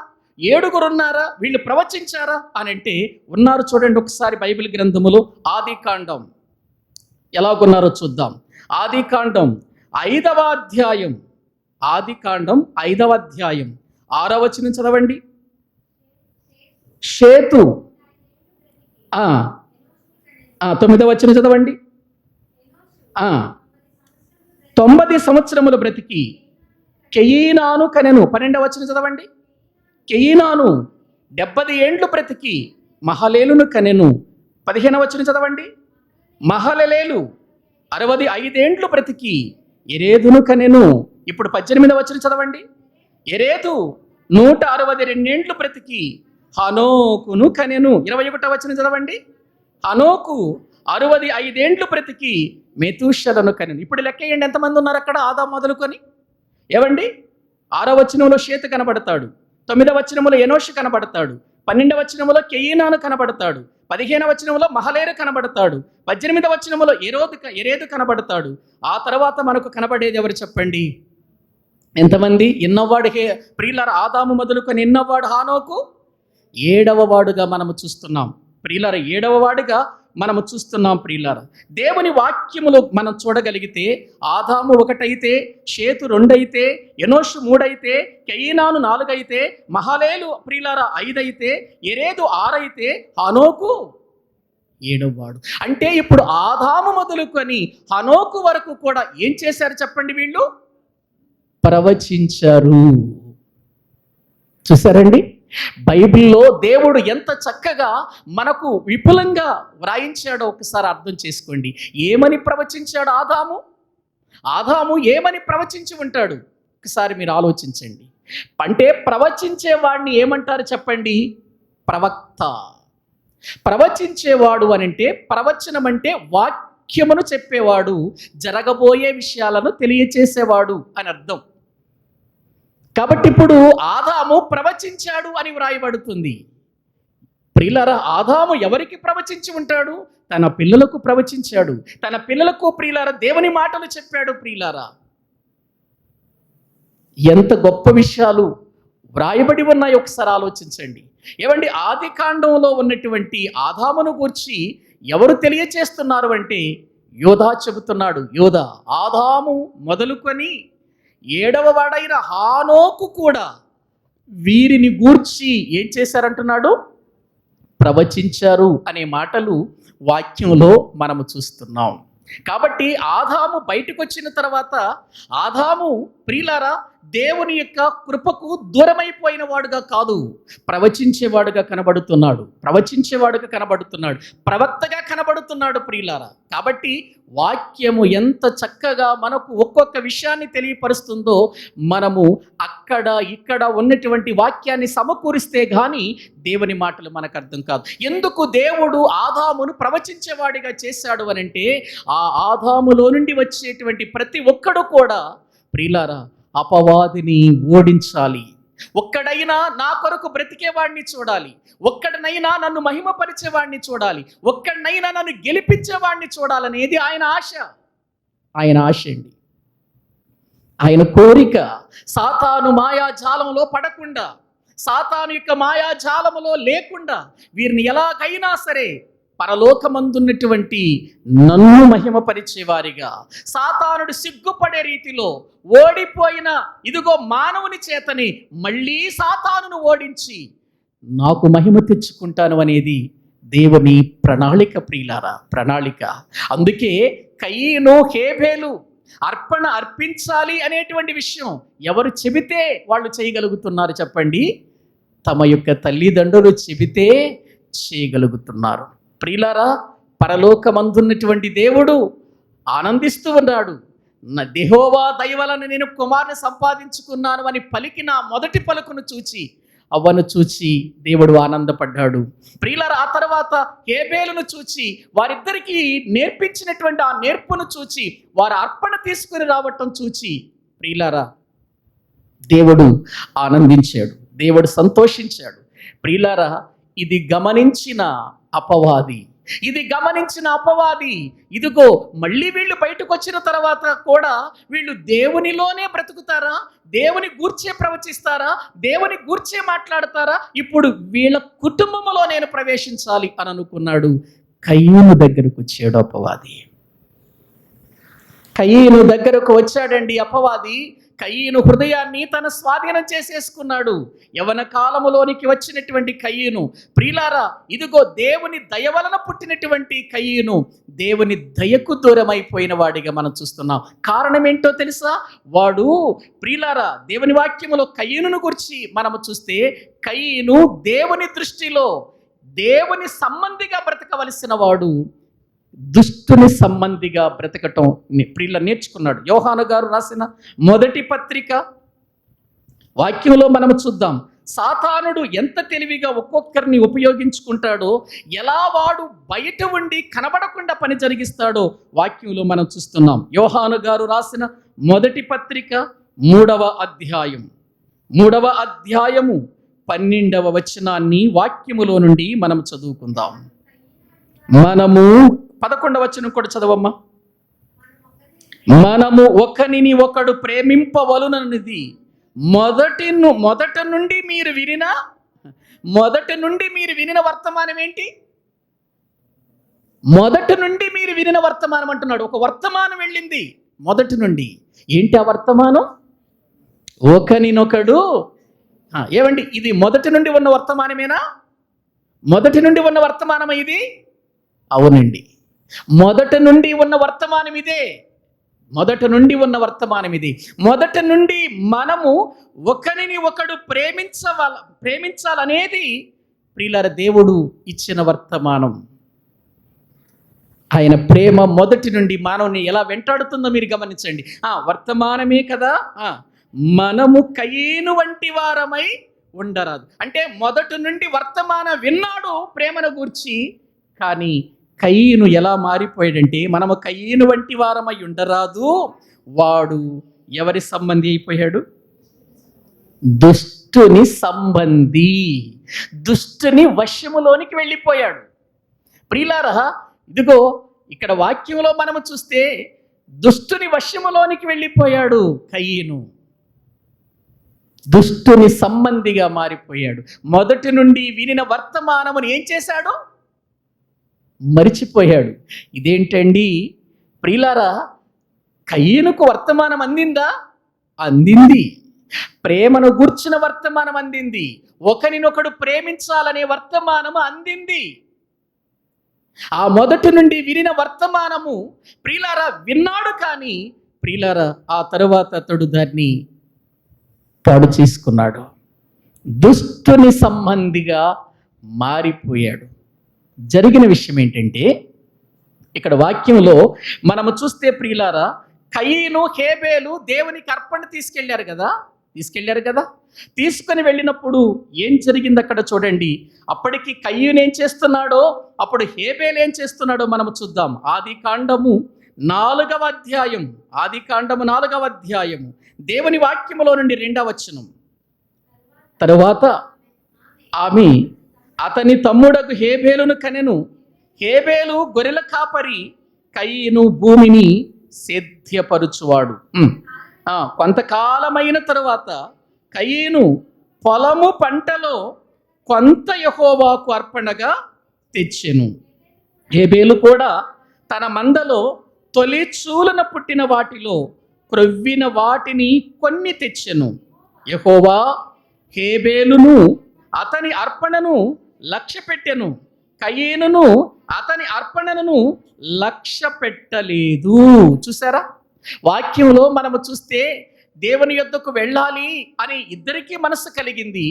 వీళ్ళు ప్రవచించారా అని అంటే ఉన్నారు. చూడండి ఒకసారి బైబిల్ గ్రంథములో ఆదికాండం ఎలాగున్నారో చూద్దాం. ఆదికాండం 5వ అధ్యాయం, ఆదికాండం 5వ అధ్యాయం 6వ వచనం చదవండి. షేతు 9వ వచనం చదవండి. 90 సంవత్సరములు బ్రతికి కెయీనాను కనెను. 12వ వచనం చదవండి. కెయీనాను 70 ఏండ్లు బ్రతికి మహలేలును కనెను. 15వ వచనం చదవండి. మహలలేలు 65 ఏండ్లు బ్రతికి ఎరేదును కనెను. ఇప్పుడు 18వ వచనం చదవండి. ఎరేదు 162 ఏండ్లు బ్రతికి హనోకును కనెను. 21వ వచనం చదవండి. హనోకు 65 ఏండ్లు బ్రతికి మెతూషలను కనెను. ఇప్పుడు లెక్కేయండి ఎంతమంది ఉన్నారు అక్కడ ఆదాము మొదలుకొని. ఏవండి? 6వ వచనంలో షేతు కనబడతాడు, 9వ వచనంలో ఎనోషు కనబడతాడు, 12వ వచనంలో కెయీనాను కనబడతాడు, 15వ వచనంలో మహలేరు కనబడతాడు, 18వ వచనంలో ఎరేదు కనబడతాడు. ఆ తర్వాత మనకు కనబడేది ఎవరు చెప్పండి? ఎంతమంది? ఎన్నోవాడు ప్రియులారా ఆదాము మొదలుకొని ఎన్నోవాడు హానోకు? 7వ వాడుగా మనము చూస్తున్నాం ప్రియులారా. 7వ వాడుగా మనము చూస్తున్నాం ప్రియులారా. దేవుని వాక్యములో మనం చూడగలిగితే ఆదాము 1 అయితే, షేతు 2 అయితే, ఎనోషు 3 అయితే, కెయీనాను 4 అయితే, మహలేలు ప్రియులారా 5 అయితే, ఎరేదు 6 అయితే, హనోకు 7వ వాడు. అంటే ఇప్పుడు ఆదాము మొదలుకొని హనోకు వరకు కూడా ఏం చేశారు చెప్పండి? వీళ్ళు ప్రవచించారు. చూసారండి? బైబిల్లో దేవుడు ఎంత చక్కగా మనకు విపులంగా వ్రాయించాడో ఒకసారి అర్థం చేసుకోండి. ఏమని ప్రవచించాడు ఆదాము ఏమని ప్రవచించి ఉంటాడు? ఒకసారి మీరు ఆలోచించండి. అంటే ప్రవచించేవాడిని ఏమంటారు చెప్పండి? ప్రవక్త. ప్రవచించేవాడు అని అంటే, ప్రవచనం అంటే వాక్యమును చెప్పేవాడు, జరగబోయే విషయాలను తెలియచేసేవాడు అని అర్థం. కాబట్టి ఇప్పుడు ఆదాము ప్రవచించాడు అని వ్రాయబడుతుంది. ప్రియులారా ఆదాము ఎవరికి ప్రవచించి ఉంటాడు? తన పిల్లలకు ప్రవచించాడు. తన పిల్లలకు ప్రియులారా దేవుని మాటలు చెప్పాడు. ప్రియులారా ఎంత గొప్ప విషయాలు వ్రాయబడి ఉన్నాయి ఒకసారి ఆలోచించండి. ఏమండి? ఆదికాండంలో ఉన్నటువంటి ఆదామును గూర్చి ఎవరు తెలియచేస్తున్నారు అంటే యోధా చెబుతున్నాడు. యోధా ఆదాము మొదలుకొని 7వ వాడైన హానోకు కూడా వీరిని గూర్చి ఏం చేశారంటున్నాడు? ప్రవచించారు అనే మాటలు వాక్యంలో మనము చూస్తున్నాం. కాబట్టి ఆదాము బయటకు వచ్చిన తర్వాత ఆదాము ప్రియులారా దేవుని యొక్క కృపకు దూరమైపోయిన వాడుగా కాదు, ప్రవచించేవాడుగా కనబడుతున్నాడు, ప్రవక్తగా కనబడుతున్నాడు ప్రియులారా. కాబట్టి వాక్యము ఎంత చక్కగా మనకు ఒక్కొక్క విషయాన్ని తెలియపరుస్తుందో, మనము అక్కడ ఇక్కడ ఉన్నటువంటి వాక్యాన్ని సమకూరిస్తే గాని దేవుని మాటలు మనకు అర్థం కాదు. ఎందుకు దేవుడు ఆదామును ప్రవచించేవాడిగా చేశాడు అనంటే, ఆ ఆదాములో నుండి వచ్చేటువంటి ప్రతి ఒక్కడు కూడా ప్రియులారా అపవాదిని ఓడించాలి. ఒక్కడైనా నా కొరకు బ్రతికేవాడిని చూడాలి, ఒక్కడనైనా నన్ను మహిమపరిచేవాడిని చూడాలి, ఒక్కడనైనా నన్ను గెలిపించేవాడిని చూడాలనేది ఆయన ఆశ అండి. ఆయన కోరిక సాతాను మాయాజాలంలో పడకుండా, సాతాను యొక్క మాయాజాలములో లేకుండా వీరిని ఎలాగైనా సరే పరలోకమందున్నటువంటి నన్ను మహిమపరిచేవారిగా, సాతానుడు సిగ్గుపడే రీతిలో ఓడిపోయిన ఇదిగో మానవుని చేతని మళ్ళీ సాతానును ఓడించి నాకు మహిమ తెచ్చుకుంటాను అనేది దేవుని ప్రణాళిక ప్రియులారా, ప్రణాళిక. అందుకే కయీను హేబేలు అర్పించాలి అనేటువంటి విషయం ఎవరు చెబితే వాళ్ళు చేయగలుగుతున్నారు చెప్పండి? తమ యొక్క తల్లిదండ్రులు చెబితే చేయగలుగుతున్నారు. ప్రియులారా, పరలోకమందున్నటువంటి దేవుడు ఆనందిస్తూ ఉన్నాడు. యెహోవా దయ వలన నేను కుమారుని సంపాదించుకున్నాను అని పలికిన మొదటి పలుకును చూచి, అవ్వను చూచి దేవుడు ఆనందపడ్డాడు. ప్రియులారా, ఆ తర్వాత హేబేలును చూచి, వారిద్దరికీ నేర్పించినటువంటి ఆ నేర్పును చూచి, వారు అర్పణ తీసుకుని రావటం చూచి ప్రియులారా దేవుడు ఆనందించాడు, దేవుడు సంతోషించాడు. ప్రియులారా, ఇది గమనించిన అపవాది ఇదిగో మళ్ళీ వీళ్ళు బయటకు వచ్చిన తర్వాత కూడా వీళ్ళు దేవునిలోనే బ్రతుకుతారా, దేవుని గూర్చే ప్రవచిస్తారా, దేవుని గూర్చే మాట్లాడతారా, ఇప్పుడు వీళ్ళ కుటుంబంలో నేను ప్రవేశించాలి అని అనుకున్నాడు. కయీను దగ్గరకు వచ్చాడు అపవాది. కయీను దగ్గరకు వచ్చాడండి అపవాది. కయీను హృదయాన్ని తన స్వాధీనం చేసేసుకున్నాడు. యవన కాలములోనికి వచ్చినటువంటి కయీను ప్రియులారా, ఇదిగో దేవుని దయ వలన పుట్టినటువంటి కయీను దేవుని దయకు దూరమైపోయిన వాడిగా మనం చూస్తున్నాం. కారణం ఏంటో తెలుసా? వాడు ప్రియులారా దేవుని వాక్యములో కయీనును గురించి మనము చూస్తే, కయీను దేవుని దృష్టిలో దేవుని సంబంధిగా బ్రతకవలసిన వాడు దుష్టుని సంబంధిగా బ్రతకటం ప్రియుల నేర్చుకున్నాడు. యోహాను గారు రాసిన మొదటి పత్రిక వాక్యంలో మనం చూద్దాం, సాతానుడు ఎంత తెలివిగా ఒక్కొక్కరిని ఉపయోగించుకుంటాడో, ఎలా వాడు బయట ఉండి కనబడకుండా పని జరిగిస్తాడో వాక్యంలో మనం చూస్తున్నాం. యోహాను గారు రాసిన మొదటి పత్రిక 3వ అధ్యాయము 12వ వచనాన్ని వాక్యములో నుండి మనం చదువుకుందాం. మనము 11వ వచనం కూడా చదవమ్మా. మనము ఒకనిని ఒకడు ప్రేమింపవలననిది మొదట నుండి మీరు వినిన వర్తమానం ఏంటి? మొదటి నుండి మీరు వినిన వర్తమానం అంటున్నాడు. ఒక వర్తమానం వెళ్ళింది మొదటి నుండి. ఏంటి ఆ వర్తమానం? ఒకనినొకడు ఏమండి, ఇది మొదటి నుండి ఉన్న వర్తమానమేనా? మొదటి నుండి ఉన్న వర్తమానమా ఇది? అవునండి, మొదటి నుండి ఉన్న వర్తమానం ఇదే. మొదటి నుండి మనము ఒకరిని ఒకడు ప్రేమించాలనేది ప్రియులారా దేవుడు ఇచ్చిన వర్తమానం. ఆయన ప్రేమ మొదటి నుండి మానవుని ఎలా వెంటాడుతుందో మీరు గమనించండి. వర్తమానమే కదా, మనము కయీను వంటి వారమై ఉండరాదు. అంటే మొదటి నుండి వర్తమానం విన్నాడు ప్రేమను గూర్చి, కానీ కయీను ఎలా మారిపోయాడంటే, మనము కయీను వంటి వారమై ఉండరాదు, వాడు ఎవరి సంబంధి అయిపోయాడు? దుష్టుని సంబంధి, దుష్టుని వశములోనికి వెళ్ళిపోయాడు. ప్రియులారా, ఇదిగో ఇక్కడ వాక్యంలో మనము చూస్తే దుష్టుని వశములోనికి వెళ్ళిపోయాడు కయీను, దుష్టుని సంబంధిగా మారిపోయాడు. మొదటి నుండి వినిన వర్తమానమును ఏం చేశాడు? మరిచిపోయాడు. ఇదేంటండి ప్రియులారా, కయీనుకు వర్తమానం అందిందా? అందింది. ప్రేమను గూర్చిన వర్తమానం అందింది. ఒకరినొకడు ప్రేమించాలనే వర్తమానము అందింది. ఆ మొదటి నుండి వినిన వర్తమానము ప్రియులారా విన్నాడు, కానీ ప్రియులారా ఆ తరువాత అతడు దాన్ని పాడు చేసుకున్నాడు, దుష్టుని సంబంధిగా మారిపోయాడు. జరిగిన విషయం ఏంటంటే, ఇక్కడ వాక్యంలో మనము చూస్తే ప్రియులారా, కయీను హేబేలు దేవునికి అర్పణ తీసుకెళ్లారు కదా. తీసుకొని వెళ్ళినప్పుడు ఏం జరిగింది అక్కడ చూడండి. అప్పటికి కయీను ఏం చేస్తున్నాడో, అప్పుడు హేబేలు ఏం చేస్తున్నాడో మనము చూద్దాం. ఆదికాండము 4వ అధ్యాయము దేవుని వాక్యములో నుండి 2వ వచనం. తరువాత ఆమె అతని తమ్ముడకు హేబేలును కనెను. హేబేలు గొర్రెల కాపరి, కయీను భూమిని సేద్యపరుచువాడు. కొంతకాలమైన తరువాత కయీను పొలము పంటలో కొంత యెహోవాకు అర్పణగా తెచ్చెను. హేబేలు కూడా తన మందలో తొలి చూలన పుట్టిన వాటిలో క్రొవ్విన వాటిని కొన్ని తెచ్చెను. యెహోవా హేబేలును అతని అర్పణను లక్ష్యపెట్టెను, కయీనును అతని అర్పణను లక్ష్య పెట్టలేదు. చూసారా, వాక్యంలో మనము చూస్తే దేవుని యొద్దకు వెళ్ళాలి అని ఇద్దరికీ మనసు కలిగింది.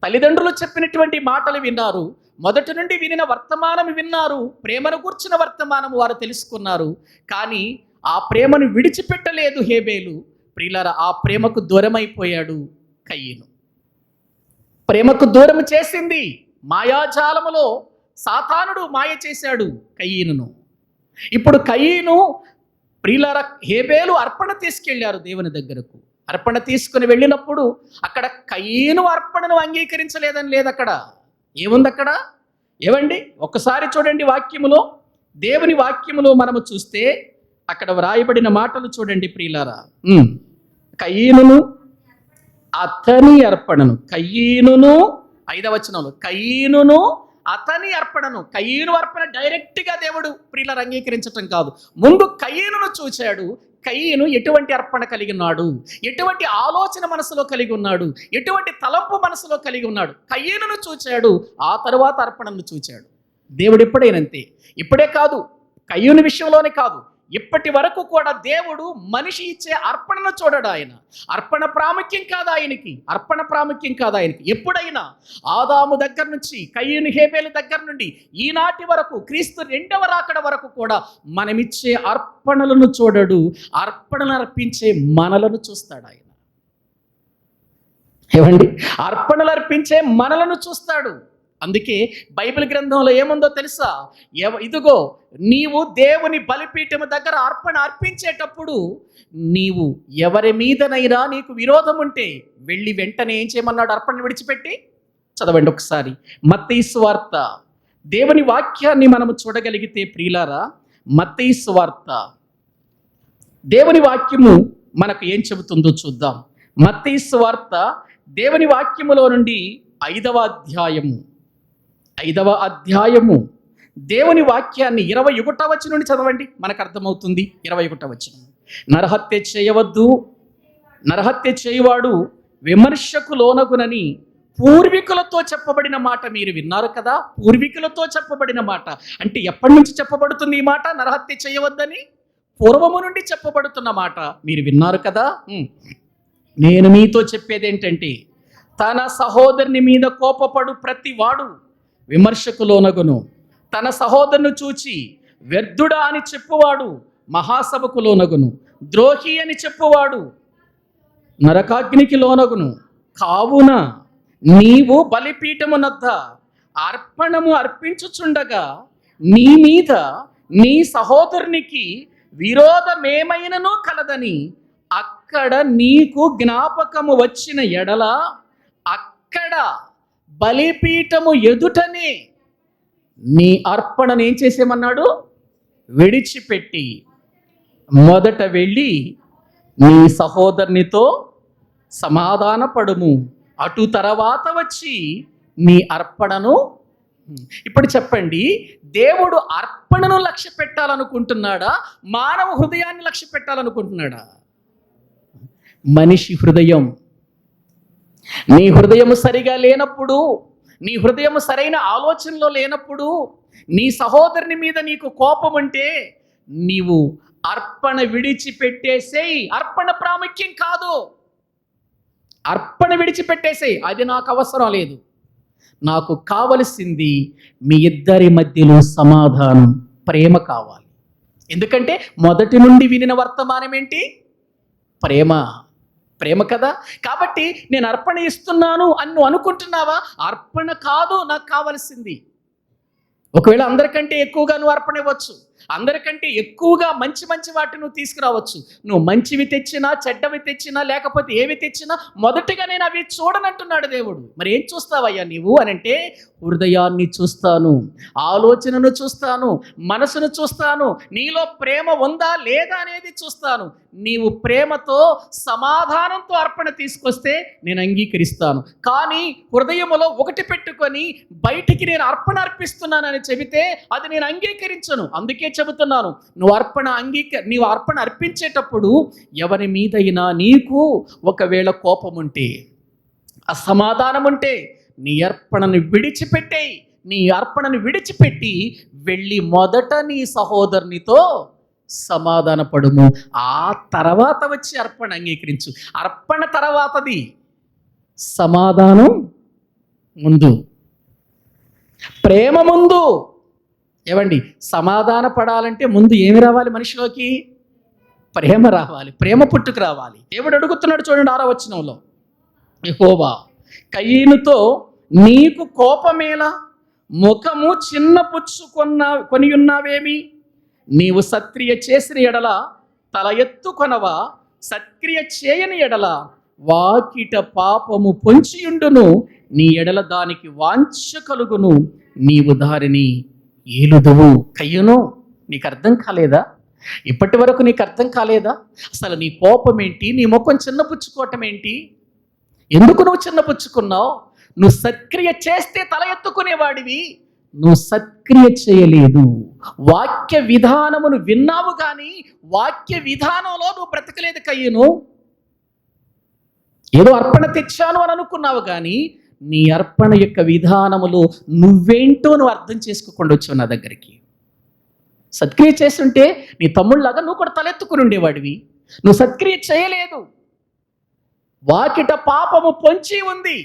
తల్లిదండ్రులు చెప్పినటువంటి మాటలు విన్నారు, మొదటి నుండి వినిన వర్తమానం విన్నారు, ప్రేమను కూర్చిన వర్తమానం వారు తెలుసుకున్నారు. కానీ ఆ ప్రేమను విడిచిపెట్టలేదు హేబేలు. ప్రియులారా, ఆ ప్రేమకు దూరమైపోయాడు కయీను. ప్రేమకు దూరం చేసింది మాయాజాలములో సాతానుడు మాయ చేశాడు కయీనును. ఇప్పుడు కయీను, ప్రియులారా, హేబేలు అర్పణ తీసుకెళ్లారు దేవుని దగ్గరకు. అర్పణ తీసుకుని వెళ్ళినప్పుడు అక్కడ కయీను అర్పణను అంగీకరించలేదని లేదు. అక్కడ ఏముంది? అక్కడ ఏమండి, ఒక్కసారి చూడండి వాక్యములో, దేవుని వాక్యములో మనము చూస్తే అక్కడ వ్రాయబడిన మాటలు చూడండి ప్రియులారా. కయీనును అతని అర్పణను, 5వ వచనంలో కయీనును అతని అర్పణను, కయీను అర్పణ డైరెక్ట్గా దేవుడు ప్రియులారా అంగీకరించటం కాదు. ముందు కయీనును చూశాడు. కయీను ఎటువంటి అర్పణ కలిగి ఉన్నాడు, ఎటువంటి ఆలోచన మనసులో కలిగి ఉన్నాడు, ఎటువంటి తలంపు మనసులో కలిగి ఉన్నాడు, కయీనును చూచాడు. ఆ తరువాత అర్పణను చూచాడు. దేవుడు ఎప్పుడైనంతే, ఇప్పుడే కాదు, కయీను విషయంలోనే కాదు, ఇప్పటి వరకు కూడా దేవుడు మనిషి ఇచ్చే అర్పణను చూడడు. ఆయన అర్పణ ప్రాముఖ్యం కాదు ఆయనకి. ఎప్పుడైనా ఆదాము దగ్గర నుంచి కయీను హేబేలు దగ్గర నుండి ఈనాటి వరకు క్రీస్తు 2వ రాకడ వరకు కూడా మనమిచ్చే అర్పణలను చూడడు, అర్పణలు అర్పించే మనలను చూస్తాడు ఆయన. ఏమండి, అర్పణలు అర్పించే మనలను చూస్తాడు. అందుకే బైబిల్ గ్రంథంలో ఏముందో తెలుసా? ఇదిగో, నీవు దేవుని బలిపీఠము దగ్గర అర్పణ అర్పించేటప్పుడు నీవు ఎవరి మీదనైనా నీకు విరోధం ఉంటే వెళ్ళి వెంటనే ఏం చేయమన్నాడు? అర్పణ విడిచిపెట్టి. చదవండి ఒకసారి మత్తయి సువార్త. దేవుని వాక్యాన్ని మనము చూడగలిగితే ప్రియులారా, మత్తయి సువార్త దేవుని వాక్యము మనకు ఏం చెబుతుందో చూద్దాం. మత్తయి సువార్త దేవుని వాక్యములో నుండి 5వ అధ్యాయము దేవుని వాక్యాన్ని 21వ వచనం నుండి చదవండి, మనకు అర్థమవుతుంది. 21వ వచనం, నరహత్య చేయవద్దు, నరహత్య చేయవాడు విమర్శకు లోనగునని పూర్వీకులతో చెప్పబడిన మాట మీరు విన్నారు కదా. పూర్వీకులతో చెప్పబడిన మాట అంటే ఎప్పటి నుంచి చెప్పబడుతుంది ఈ మాట? నరహత్య చేయవద్దని పూర్వము నుండి చెప్పబడుతున్న మాట మీరు విన్నారు కదా. నేను మీతో చెప్పేది ఏంటంటే, తన సహోదరుని మీద కోపపడు ప్రతి వాడు విమర్శకు లోనగును, తన సహోదరుని చూచి వ్యర్థుడా అని చెప్పువాడు మహాసభకు లోనగును, ద్రోహి అని చెప్పువాడు నరకాగ్నికి లోనగును. కావున నీవు బలిపీఠమునద్ద అర్పణము అర్పించుచుండగా నీ మీద నీ సహోదరునికి విరోధమేమైనను కలదని అక్కడ నీకు జ్ఞాపకము వచ్చిన ఎడల అక్కడ బలిపీఠము ఎదుటనే నీ అర్పణను ఏం చేసేమన్నాడు? విడిచిపెట్టి మొదట వెళ్ళి నీ సహోదరునితో సమాధాన పడుము, అటు తర్వాత వచ్చి నీ అర్పణను. ఇప్పుడు చెప్పండి, దేవుడు అర్పణను లక్ష్య పెట్టాలనుకుంటున్నాడా? మానవ హృదయాన్ని లక్ష్య పెట్టాలనుకుంటున్నాడా? మనిషి హృదయం. నీ హృదయము సరిగా లేనప్పుడు, నీ హృదయము సరైన ఆలోచనలో లేనప్పుడు, నీ సహోదరుని మీద నీకు కోపం ఉంటే నీవు అర్పణ విడిచిపెట్టేసేయి. అర్పణ ప్రాముఖ్యం కాదు. అర్పణ విడిచిపెట్టేసేయ్, అది నాకు అవసరం లేదు. నాకు కావలసింది మీ ఇద్దరి మధ్యలో సమాధానం, ప్రేమ కావాలి. ఎందుకంటే మొదటి నుండి వినిన వర్తమానం ఏంటి? ప్రేమ. ప్రేమ కదా. కాబట్టి నేను అర్పణ ఇస్తున్నాను అని నువ్వు అనుకుంటున్నావా? అర్పణ కాదు నాకు కావలసింది. ఒకవేళ అందరికంటే ఎక్కువగా నువ్వు అర్పణ ఇవ్వచ్చు, అందరికంటే ఎక్కువగా మంచి మంచి వాటిని నువ్వు తీసుకురావచ్చు. నువ్వు మంచివి తెచ్చినా, చెడ్డవి తెచ్చినా, లేకపోతే ఏవి తెచ్చినా మొదటిగా నేను అవి చూడనంటున్నాడు దేవుడు. మరి ఏం చూస్తావయ్యా నీవు అని అంటే, హృదయాన్ని చూస్తాను, ఆలోచనను చూస్తాను, మనసును చూస్తాను, నీలో ప్రేమ ఉందా లేదా అనేది చూస్తాను. నీవు ప్రేమతో సమాధానంతో అర్పణ తీసుకొస్తే నేను అంగీకరిస్తాను. కానీ హృదయములో ఒకటి పెట్టుకొని బయటికి నేను అర్పణ అర్పిస్తున్నానని చెబితే అది నేను అంగీకరించను. అందుకే చెబుతున్నాను, నీవు అర్పణ అర్పించేటప్పుడు ఎవరి మీదైనా నీకు ఒకవేళ కోపం ఉంటే, అసమాధానం ఉంటే, నీ అర్పణను విడిచిపెట్టేయి. నీ అర్పణను విడిచిపెట్టి వెళ్ళి మొదట నీ సహోదరునితో సమాధానపడుము. ఆ తర్వాత వచ్చి అర్పణ అంగీకరించు. అర్పణ తర్వాతది, సమాధానం ముందు, ప్రేమ ముందు. ఏమండి, సమాధాన పడాలంటే ముందు ఏమి రావాలి? మనిషిలోకి ప్రేమ రావాలి, ప్రేమ పుట్టుకు రావాలి. దేవుడు అడుగుతున్నాడు చూడండి 6వ వచనంలో, యెహోవా కయీనుతో నీకు కోపమేలా? ముఖము కొని ఉన్నావేమి? నీవు సత్క్రియ చేసిన ఎడల తల ఎత్తుకొనవా? సత్క్రియ చేయని ఎడల వాకిట పాపము పొంచియుండును. నీ ఎడల దానికి వాంఛ కలుగును, నీవు దారిని ఏలుదువు. కయ్యను, నీకు అర్థం కాలేదా? ఇప్పటి వరకు నీకు అర్థం కాలేదా? అసలు నీ కోపం ఏంటి? నీ ముఖం చిన్నపుచ్చుకోవటం ఏంటి? ఎందుకు నువ్వు చిన్నపుచ్చుకున్నావు? నువ్వు సత్క్రియ చేస్తే తల ఎత్తుకునేవాడివి, నువ్వు సత్క్రియ చేయలేదు. వాక్య విధానమును విన్నావు కానీ వాక్య విధానంలో నువ్వు బ్రతకలేదు. కయ్యను, ఏదో అర్పణ తెచ్చాను అని అనుకున్నావు కానీ నీ అర్పణ యొక్క విధానములో నువ్వేంటో నువ్వు అర్థం చేసుకోకుండా వచ్చావు నా దగ్గరికి. సత్క్రియ చేస్తుంటే నీ తమ్ముళ్ళలాగా నువ్వు కూడా తలెత్తుకుని ఉండేవాడివి. నువ్వు సత్క్రియ చేయలేదు, వాకిట పాపము పొంచి ఉంది.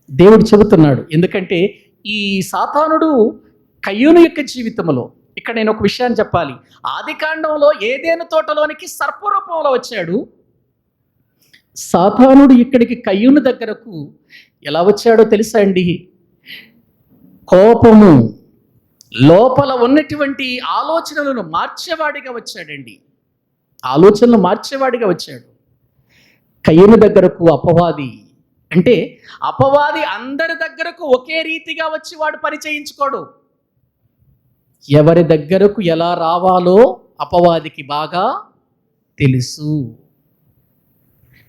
దేవుడు చెబుతున్నాడు. ఎందుకంటే ఈ సాతానుడు కయ్యూను యొక్క జీవితంలో, ఇక్కడ నేను ఒక విషయాన్ని చెప్పాలి. ఆదికాండంలో ఏదేను తోటలోనికి సర్పరూపంలో వచ్చాడు. సాతానుడు ఇక్కడికి కయ్యూను దగ్గరకు ఎలా వచ్చాడో తెలుసా అండి? కోపము, లోపల ఉన్నటువంటి ఆలోచనలను మార్చేవాడిగా వచ్చాడండి. ఆలోచనలు మార్చేవాడిగా వచ్చాడు. కయ్యూను దగ్గరకు అపవాది, అంటే అపవాది అందరి దగ్గరకు ఒకే రీతిగా వచ్చి వాడు పని చేయించుకోడు. ఎవరి దగ్గరకు ఎలా రావాలో అపవాదికి బాగా తెలుసు.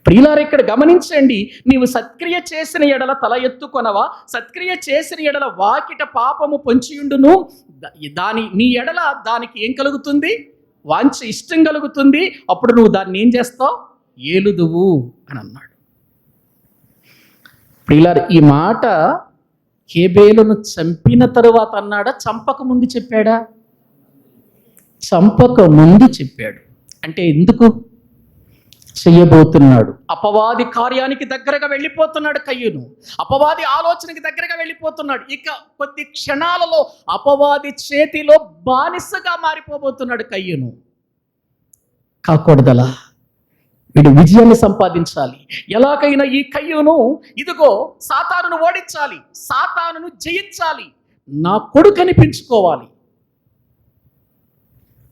ప్రియులారా, ఇక్కడ గమనించండి. నీవు సత్క్రియ చేసిన ఎడల తల ఎత్తుకొనవా? సత్క్రియ చేసిన ఎడల వాకిట పాపము పొంచియుండును. నీ ఎడల దానికి ఏం కలుగుతుంది? వాంఛ, ఇష్టం కలుగుతుంది. అప్పుడు నువ్వు దాన్ని ఏం చేస్తావు? ఏలుదువు అని అన్నాడు. ప్రియులారా, ఈ మాట హేబేలును చంపిన తరువాత అన్నాడా? చంపక ముందు చెప్పాడా? చంపక ముందు చెప్పాడు. అంటే ఎందుకు? చెయ్యబోతున్నాడు. అపవాది కార్యానికి దగ్గరగా వెళ్ళిపోతున్నాడు కయ్యూను. అపవాది ఆలోచనకి దగ్గరగా వెళ్ళిపోతున్నాడు. ఇక కొద్ది క్షణాలలో అపవాది చేతిలో బానిసగా మారిపోబోతున్నాడు కయ్యూను. కాకూడదలా, వీడు విజయాన్ని సంపాదించాలి. ఎలాగైనా ఈ కయ్యూను ఇదిగో సాతానును ఓడించాలి, సాతానును జయించాలి, నా కొడుకు అనిపించుకోవాలి.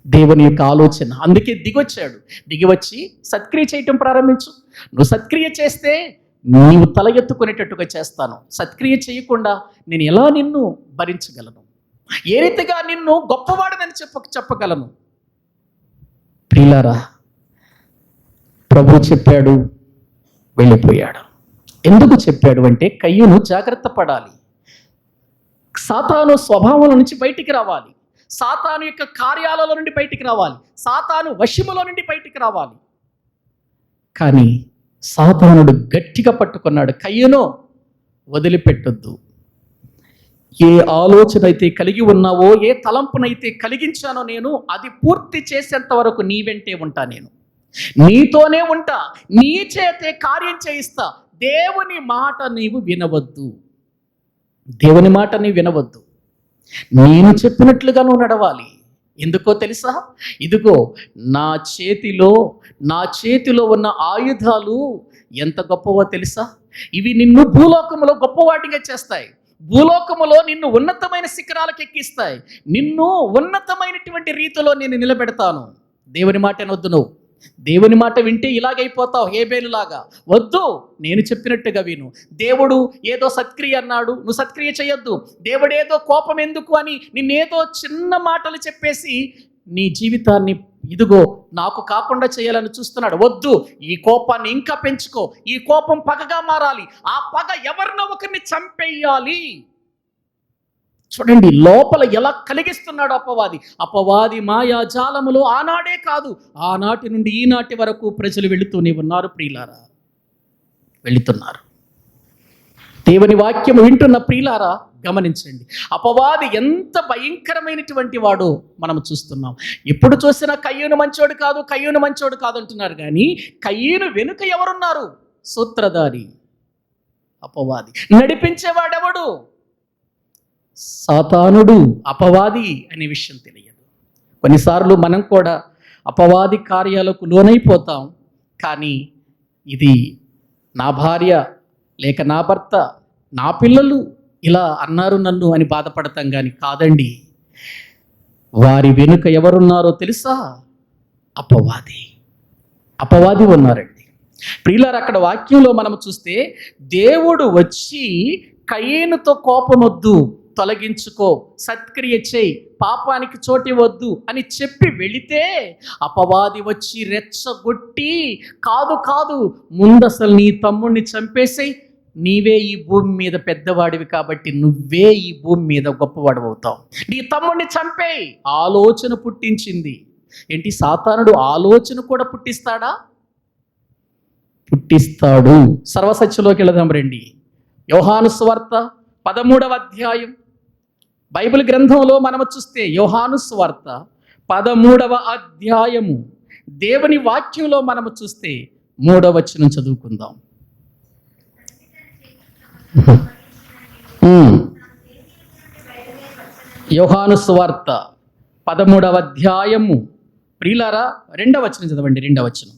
దేవుని యొక్క ఆలోచన. అందుకే దిగొచ్చాడు. దిగివచ్చి సత్క్రియ చేయటం ప్రారంభించు. నువ్వు సత్క్రియ చేస్తే నీవు తల ఎత్తుకునేటట్టుగా చేస్తాను. సత్క్రియ చేయకుండా నేను ఎలా నిన్ను భరించగలను? ఏ రీతిగా నిన్ను గొప్పవాడనని చెప్పగలను? ప్రియులారా, ప్రభు చెప్పాడు, వెళ్ళిపోయాడు. ఎందుకు చెప్పాడు అంటే కయ్యూను జాగ్రత్త పడాలి. సాతాను స్వభావం నుంచి బయటికి రావాలి. సాతాను యొక్క కార్యాలలో నుండి బయటికి రావాలి. సాతాను వశములో నుండి బయటికి రావాలి. కానీ సాతానుడు గట్టిగా పట్టుకున్నాడు. కయ్యూను, వదిలిపెట్టొద్దు. ఏ ఆలోచన అయితే కలిగి ఉన్నావో, ఏ తలంపునైతే కలిగించానో నేను, అది పూర్తి చేసేంత వరకు నీ వెంటే ఉంటా నేను. నీతోనే ఉంటా, నీ చేతే కార్యం చేయిస్తా. దేవుని మాట నీవు వినవద్దు, దేవుని మాట నీవు వినవద్దు. నేను చెప్పినట్లుగా నువ్వు నడవాలి. ఎందుకో తెలుసా? ఇదిగో నా చేతిలో ఉన్న ఆయుధాలు ఎంత గొప్పవో తెలుసా? ఇవి నిన్ను భూలోకములో గొప్పవాటిగా చేస్తాయి. భూలోకములో నిన్ను ఉన్నతమైన శిఖరాలకు ఎక్కిస్తాయి. నిన్ను ఉన్నతమైనటువంటి రీతిలో నేను నిలబెడతాను. దేవుని మాట వినొద్దు. నువ్వు దేవుని మాట వింటే ఇలాగైపోతావు, హేబేలులాగా. వద్దు, నేను చెప్పినట్టుగా విను. దేవుడు ఏదో సత్క్రియ అన్నాడు, నువ్వు సత్క్రియ చేయొద్దు. దేవుడు ఏదో కోపం ఎందుకు అని నిన్నేదో చిన్న మాటలు చెప్పేసి నీ జీవితాన్ని ఇదిగో నాకు కాకుండా చేయాలని చూస్తున్నాడు. వద్దు, ఈ కోపాన్ని ఇంకా పెంచుకో. ఈ కోపం పగగా మారాలి. ఆ పగ ఎవరినో ఒకరిని చంపేయాలి. చూడండి లోపల ఎలా కలిగిస్తున్నాడు అపవాది మాయాజాలములో. ఆనాడే కాదు, ఆనాటి నుండి ఈనాటి వరకు ప్రజలు వెళుతూనే ఉన్నారు. ప్రియులారా, వెళుతున్నారు. దేవుని వాక్యం వింటున్న ప్రియులారా గమనించండి, అపవాది ఎంత భయంకరమైనటువంటి వాడో మనం చూస్తున్నాం. ఎప్పుడు చూసినా కయ్యూను మంచోడు కాదు అంటున్నారు. కానీ కయ్యూను వెనుక ఎవరున్నారు? సూత్రధారి అపవాది. నడిపించేవాడెవడు? సాతానుడు, అపవాది అనే విషయం తెలియదు. కొన్నిసార్లు మనం కూడా అపవాది కార్యాలకు లోనైపోతాం. కానీ ఇది నా భార్య లేక నా భర్త, నా పిల్లలు ఇలా అన్నారు నన్ను అని బాధపడతాం. కానీ కాదండి, వారి వెనుక ఎవరున్నారో తెలుసా? అపవాది ఉన్నారండి. ప్రియులారా, అక్కడ వాక్యంలో మనం చూస్తే దేవుడు వచ్చి కయీనుతో కోపమొద్దు, తొలగించుకో, సత్క్రియ చేయి, పాపానికి చోటివద్దు అని చెప్పి వెళితే అపవాది వచ్చి రెచ్చగొట్టి కాదు ముందు అసలు నీ తమ్ముడిని చంపేసేయి, నీవే ఈ భూమి మీద పెద్దవాడివి కాబట్టి నువ్వే ఈ భూమి మీద గొప్పవాడు అవుతావు, నీ తమ్ముడిని చంపేయి ఆలోచన పుట్టించింది. ఏంటి, సాతానుడు ఆలోచన కూడా పుట్టిస్తాడా? పుట్టిస్తాడు. సర్వసత్యలోకి వెళదాం రండి. యోహాను సువార్త 13వ అధ్యాయం. బైబిల్ గ్రంథంలో మనం చూస్తే యోహాను సువార్త 13వ అధ్యాయము దేవుని వాక్యంలో మనము చూస్తే 3వ వచనం చదువుకుందాం. యోహాను సువార్త 13వ అధ్యాయము ప్రియులారా 2వ వచనం చదవండి. 2వ వచనం.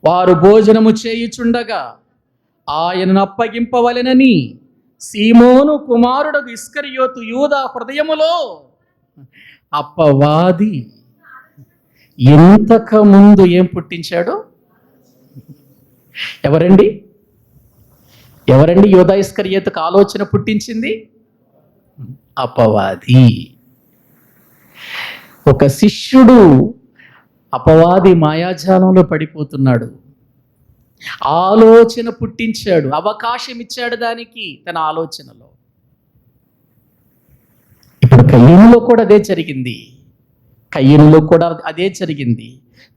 వారు భోజనము చేయుచుండగా ఆయనను అప్పగింపవలెనని సీమోను కుమారుడు ఇస్కరియోతు యూదా హృదయములో అపవాది ఇంతకు ముందు ఏం పుట్టించాడు? ఎవరండి యూదా ఇస్కరియోతుకు ఆలోచన పుట్టించింది? అపవాది. ఒక శిష్యుడు అపవాది మాయాజాలంలో పడిపోతున్నాడు. ఆలోచన పుట్టించాడు, అవకాశం ఇచ్చాడు దానికి తన ఆలోచనలో. ఇప్పుడు కయ్యూనులో కూడా అదే జరిగింది.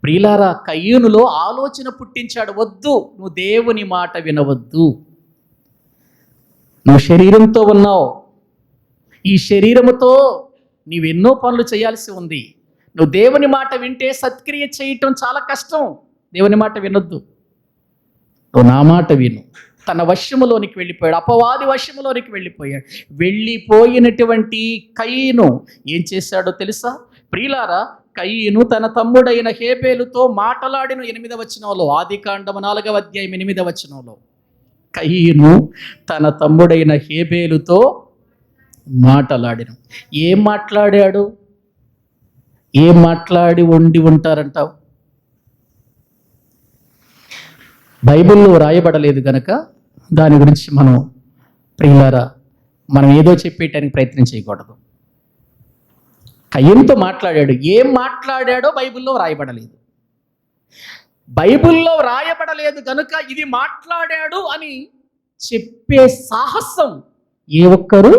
ప్రియులారా, కయ్యూనులో ఆలోచన పుట్టించాడు. వద్దు, నువ్వు దేవుని మాట వినవద్దు. నువ్వు శరీరంతో ఉన్నావు, ఈ శరీరముతో నీవెన్నో పనులు చేయాల్సి ఉంది. నువ్వు దేవుని మాట వింటే సత్క్రియ చేయటం చాలా కష్టం. దేవుని మాట వినొద్దు, నువ్వు నా మాట విను. తన వశములోనికి వెళ్ళిపోయాడు, అపవాది వశములోనికి వెళ్ళిపోయినటువంటి కయీను ఏం చేశాడో తెలుసా? ప్రియులారా, కయీను తన తమ్ముడైన హేబేలుతో మాటలాడిన 8వ వచనంలో, ఆదికాండము 4వ అధ్యాయం 8వ వచనంలో కయీను తన తమ్ముడైన హేబేలుతో మాటలాడిన. ఏం మాట్లాడాడు? ఏం మాట్లాడి ఉండి ఉంటారంటావు? బైబిల్లో రాయబడలేదు గనక దాని గురించి ప్రియులారా మనం ఏదో చెప్పేయటానికి ప్రయత్నం చేయకూడదు. కయ్యూనుతో మాట్లాడాడు. ఏం మాట్లాడాడో బైబిల్లో రాయబడలేదు కనుక ఇది మాట్లాడాడు అని చెప్పే సాహసం ఏ ఒక్కరూ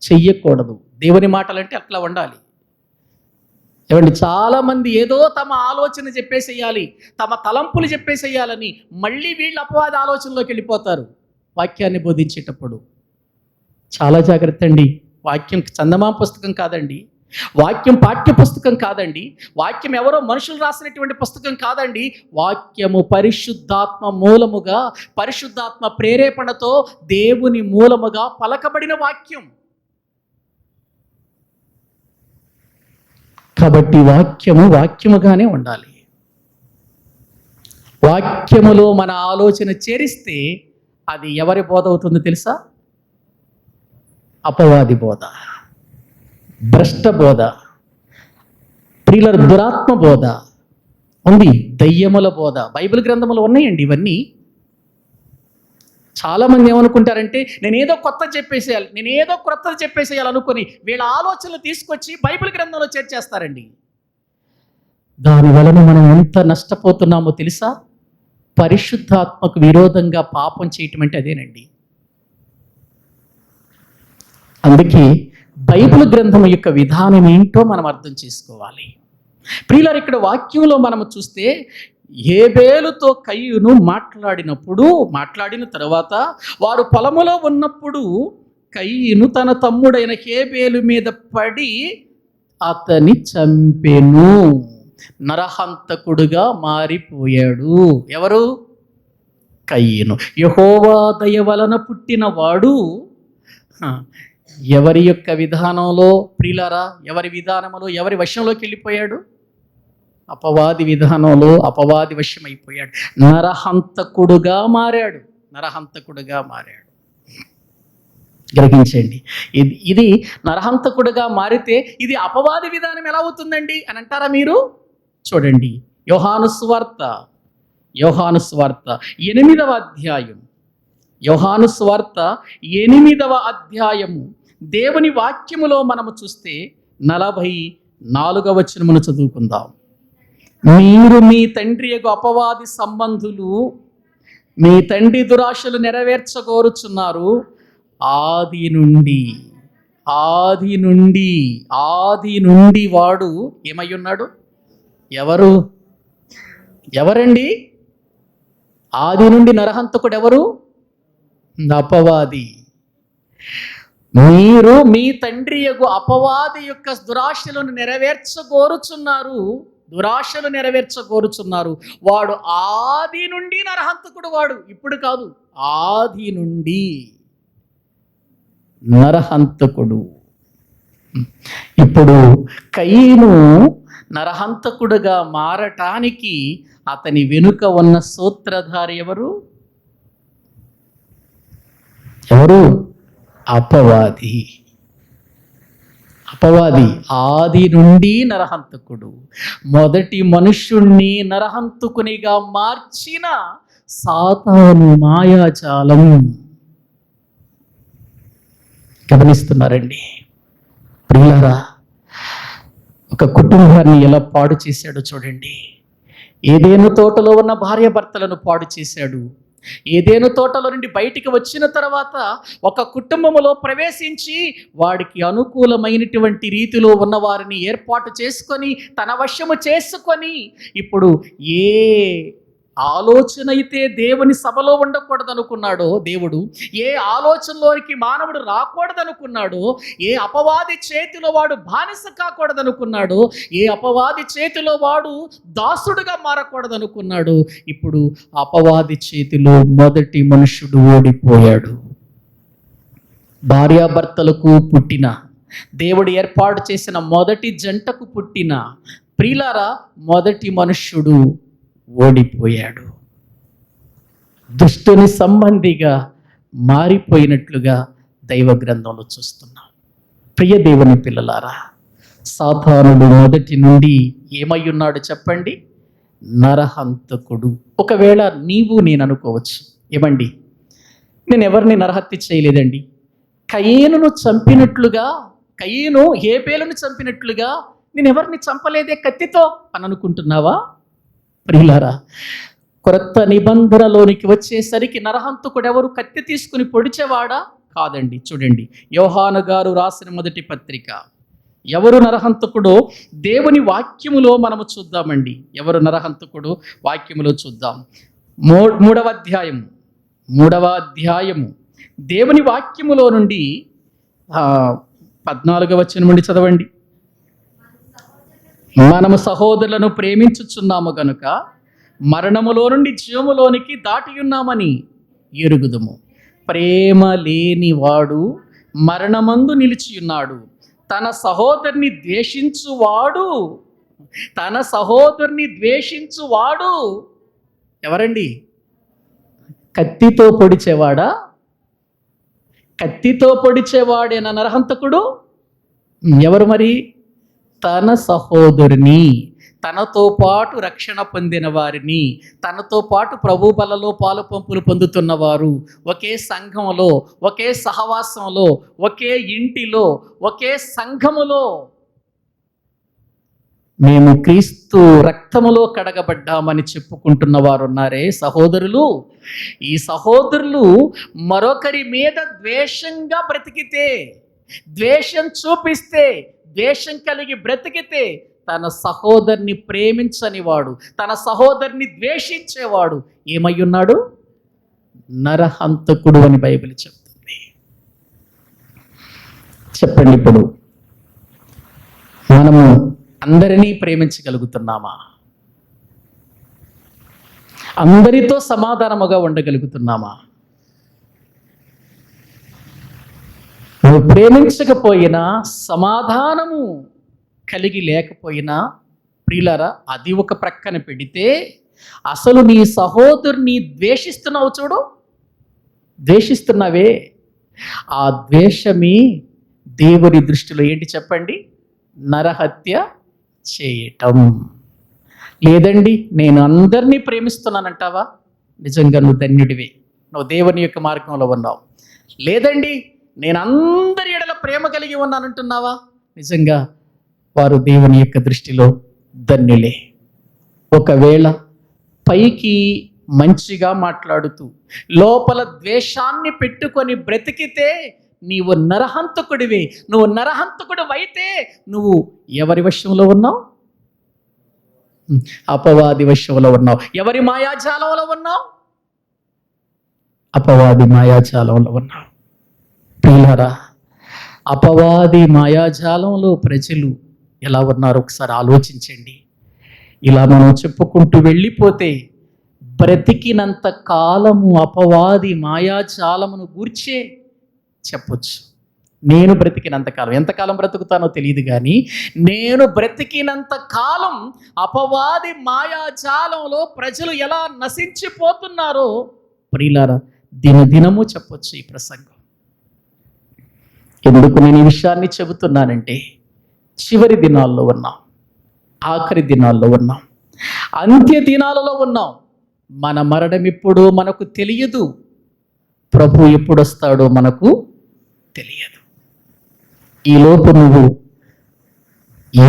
చెయ్యకూడదు. దేవుని మాటలంటే అట్లా ఉండాలి. ఏమండి, చాలామంది ఏదో తమ ఆలోచన చెప్పేసేయాలి, తమ తలంపులు చెప్పేసేయాలని మళ్ళీ వీళ్ళు అపవాది ఆలోచనలోకి వెళ్ళిపోతారు. వాక్యాన్ని బోధించేటప్పుడు చాలా జాగ్రత్త అండి. వాక్యం చందమామ పుస్తకం కాదండి. వాక్యం పాఠ్య పుస్తకం కాదండి. వాక్యం ఎవరో మనుషులు రాసినటువంటి పుస్తకం కాదండి. వాక్యము పరిశుద్ధాత్మ మూలముగా, పరిశుద్ధాత్మ ప్రేరేపణతో దేవుని మూలముగా పలకబడిన వాక్యం. కాబట్టి వాక్యము వాక్యముగానే ఉండాలి. వాక్యములో మన ఆలోచన చేరిస్తే అది ఎవరి బోధ అవుతుందో తెలుసా? అపవాది బోధ, భ్రష్ట బోధ, ప్రియుల దురాత్మ బోధ ఉంది, దయ్యముల బోధ. బైబిల్ గ్రంథములు ఉన్నాయండి ఇవన్నీ. చాలామంది ఏమనుకుంటారంటే నేనేదో కొత్తది చెప్పేసేయాలి అనుకుని వీళ్ళ ఆలోచనలు తీసుకొచ్చి బైబిల్ గ్రంథంలో చేర్చేస్తారండి. దాని వలన మనం ఎంత నష్టపోతున్నామో తెలుసా? పరిశుద్ధాత్మకు విరోధంగా పాపం చేయటం అంటే అదేనండి. అందుకే బైబిల్ గ్రంథం యొక్క విధానం ఏంటో మనం అర్థం చేసుకోవాలి. ప్రియులారా, ఇక్కడ వాక్యంలో మనము చూస్తే హేబేలుతో కయ్యూను మాట్లాడిన తర్వాత వారు పొలములో ఉన్నప్పుడు కయ్యూను తన తమ్ముడైన హేబేలు మీద పడి అతని చంపెను. నరహంతకుడుగా మారిపోయాడు. ఎవరు? కయ్యూను. యెహోవా దయ వలన పుట్టినవాడు ఎవరి యొక్క విధానంలో, ప్రియులారా, ఎవరి విధానంలో, ఎవరి వశంలోకి వెళ్ళిపోయాడు? అపవాది విధానంలో అపవాది వశమైపోయాడు. నరహంతకుడుగా మారాడు. గ్రహించండి. ఇది నరహంతకుడుగా మారితే ఇది అపవాది విధానం ఎలా అవుతుందండి అని అంటారా మీరు? చూడండి, యోహాను సువార్త 8వ అధ్యాయం. యోహాను సువార్త 8వ అధ్యాయము దేవుని వాక్యములో మనము చూస్తే 44వ వచనమును చదువుకుందాం. మీరు మీ తండ్రి యొక్క అపవాది సంబంధులు, మీ తండ్రి దురాశలు నెరవేర్చగోరుచున్నారు. ఆది నుండి వాడు ఏమై ఉన్నాడు? ఎవరండి? ఆది నుండి నరహంతకుడు ఎవరు? అపవాది. మీరు మీ తండ్రి యొక్క అపవాది యొక్క దురాశలను నెరవేర్చగోరుచున్నారు. వాడు ఆది నుండి నరహంతకుడు. వాడు ఇప్పుడు కాదు, ఆది నుండి నరహంతకుడు. ఇప్పుడు కయీను నరహంతకుడుగా మారటానికి అతని వెనుక ఉన్న సూత్రధారి ఎవరు? అపవాది. ఆది నుండి నరహంతకుడు. మొదటి మనుష్యుణ్ణి నరహంతకునిగా మార్చిన సాతాను మాయాజాలం. గమనిస్తున్నారండి ప్రియులారా? ఒక కుటుంబాన్ని ఎలా పాడు చేశాడో చూడండి. ఏదేను తోటలో ఉన్న భార్యాభర్తలను పాడు చేశాడు. ఏదేను తోటలో నుండి బయటికి వచ్చిన తర్వాత ఒక కుటుంబములో ప్రవేశించి వాడికి అనుకూలమైనటువంటి రీతిలో ఉన్న వారిని ఏర్పాటు చేసుకొని తన వశము చేసుకొని ఇప్పుడు ఏ ఆలోచన అయితే దేవుని సభలో ఉండకూడదనుకున్నాడో దేవుడు, ఏ ఆలోచనలోనికి మానవుడు రాకూడదనుకున్నాడో, ఏ అపవాది చేతిలో వాడు బానిస కాకూడదనుకున్నాడో, ఏ అపవాది చేతిలో వాడు దాసుడుగా మారకూడదనుకున్నాడు, ఇప్పుడు అపవాది చేతిలో మొదటి మనుషుడు ఓడిపోయాడు. భార్యాభర్తలకు పుట్టిన, దేవుడు ఏర్పాటు చేసిన మొదటి జంటకు పుట్టిన ప్రియులారా మొదటి మనుష్యుడు ఓడిపోయాడు. దుష్టుని సంబంధిగా మారిపోయినట్లుగా దైవ గ్రంథంలో చూస్తున్నాం. ప్రియ దేవుని పిల్లలారా, సాతానుడు మొదటి నుండి ఏమై ఉన్నాడు చెప్పండి? నరహంతకుడు. ఒకవేళ నేను అనుకోవచ్చు, ఏమండి నేను ఎవరిని నరహత్య చేయలేదండి, కయీనును చంపినట్లుగా, కయీను హేబేలును చంపినట్లుగా నేను ఎవరిని చంపలేదే కత్తితో అని అనుకుంటున్నావా? ప్రియులారా, క్రొత్త నిబంధనలోనికి వచ్చేసరికి నరహంతకుడు ఎవరు? కత్తి తీసుకుని పొడిచేవాడా? కాదండి. చూడండి, యోహాను గారు రాసిన మొదటి పత్రిక. ఎవరు నరహంతకుడో దేవుని వాక్యములో మనము చూద్దామండి. ఎవరు నరహంతకుడు వాక్యములో చూద్దాం. 3వ అధ్యాయము దేవుని వాక్యములో నుండి 14వ వచనం నుండి చదవండి. మనము సహోదరులను ప్రేమించుచున్నాము గనుక మరణములో నుండి జీవములోనికి దాటి ఉన్నామని ఎరుగుదుము. ప్రేమ లేనివాడు మరణమందు నిలిచి ఉన్నాడు. తన సహోదరుని ద్వేషించువాడు ఎవరండి? కత్తితో పొడిచేవాడా? కత్తితో పొడిచేవాడేనా నరహంతకుడు? ఎవరు మరి? తన సహోదరుని, తనతో పాటు రక్షణ పొందిన వారిని, తనతో పాటు ప్రభు బలలో పాలు పంపులు పొందుతున్న వారు, ఒకే సంఘములో, ఒకే సహవాసంలో, ఒకే ఇంటిలో, ఒకే సంఘములో మేము క్రీస్తు రక్తములో కడగబడ్డామని చెప్పుకుంటున్న వారు ఉన్నారే సహోదరులు. ఈ సహోదరులు మరొకరి మీద ద్వేషంగా బ్రతికితే, ద్వేషం చూపిస్తే, ద్వేషం కలిగి బ్రతికితే తన సహోదరుని ప్రేమించని వాడు, తన సహోదరుని ద్వేషించేవాడు ఏమై ఉన్నాడు? నరహంతకుడు అని బైబిల్ చెప్తుంది. చెప్పండి, ఇప్పుడు మనము అందరినీ ప్రేమించగలుగుతున్నామా? అందరితో సమాధానముగా ఉండగలుగుతున్నామా? నువ్వు ప్రేమించకపోయినా, సమాధానము కలిగి లేకపోయినా, ప్రియులారా, అది ఒక ప్రక్కన పెడితే అసలు నీ సహోదరుని ద్వేషిస్తున్నావు చూడు, ద్వేషిస్తున్నావే, ఆ ద్వేషమే దేవుని దృష్టిలో ఏంటి చెప్పండి? నరహత్య చేయటం. లేదండి నేను అందరినీ ప్రేమిస్తున్నానంటావా? నిజంగా నువ్వు ధన్యుడివే, నువ్వు దేవుని యొక్క మార్గంలో ఉన్నావు. లేదండి నేను అందరి ఎడల ప్రేమ కలిగి ఉన్నానంటున్నావా? నిజంగా వారు దేవుని యొక్క దృష్టిలో ధన్యులే. ఒకవేళ పైకి మంచిగా మాట్లాడుతూ లోపల ద్వేషాన్ని పెట్టుకొని బ్రతికితే నీవు నరహంతకుడివే. నువ్వు నరహంతకుడు అయితే నువ్వు ఎవరి వశంలో ఉన్నావు? అపవాది వశంలో ఉన్నావు. ఎవరి మాయాజాలంలో ఉన్నావు? అపవాది మాయాజాలంలో ఉన్నావు. ప్రియులారా, అపవాది మాయాజాలంలో ప్రజలు ఎలా ఉన్నారో ఒకసారి ఆలోచించండి. ఇలా మనం చెప్పుకుంటూ వెళ్ళిపోతే బ్రతికినంత కాలము అపవాది మాయాజాలమును గూర్చే చెప్పొచ్చు. నేను బ్రతికినంత కాలం, ఎంతకాలం బ్రతుకుతానో తెలియదు కానీ నేను బ్రతికినంత కాలం అపవాది మాయాజాలంలో ప్రజలు ఎలా నశించిపోతున్నారో ప్రియులారా దినదినము చెప్పొచ్చు ఈ ప్రసంగం. ఎందుకు నేను ఈ విషయాన్ని చెబుతున్నానంటే, చివరి దినాల్లో ఉన్నాం, ఆఖరి దినాల్లో ఉన్నాం, అంత్య దినాలలో ఉన్నాం. మన మరణం ఎప్పుడో మనకు తెలియదు, ప్రభు ఎప్పుడు వస్తాడో మనకు తెలియదు. ఈలోపు నువ్వు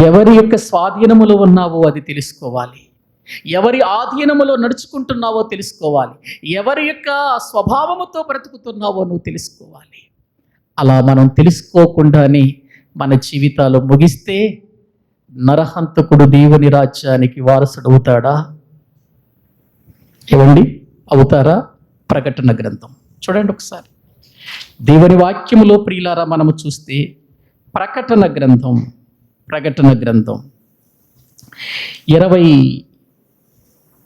ఎవరి యొక్క స్వాధీనములో ఉన్నావో అది తెలుసుకోవాలి, ఎవరి ఆధీనములో నడుచుకుంటున్నావో తెలుసుకోవాలి, ఎవరి యొక్క స్వభావముతో బ్రతుకుతున్నావో నువ్వు తెలుసుకోవాలి. అలా మనం తెలుసుకోకుండానే మన జీవితాలు ముగిస్తే నరహంతకుడు దేవుని రాజ్యానికి వారసుడు అవుతాడా? ఏమండి, అవుతారా? ప్రకటన గ్రంథం చూడండి ఒకసారి. దేవుని వాక్యములో ప్రియులారా మనము చూస్తే ప్రకటన గ్రంథం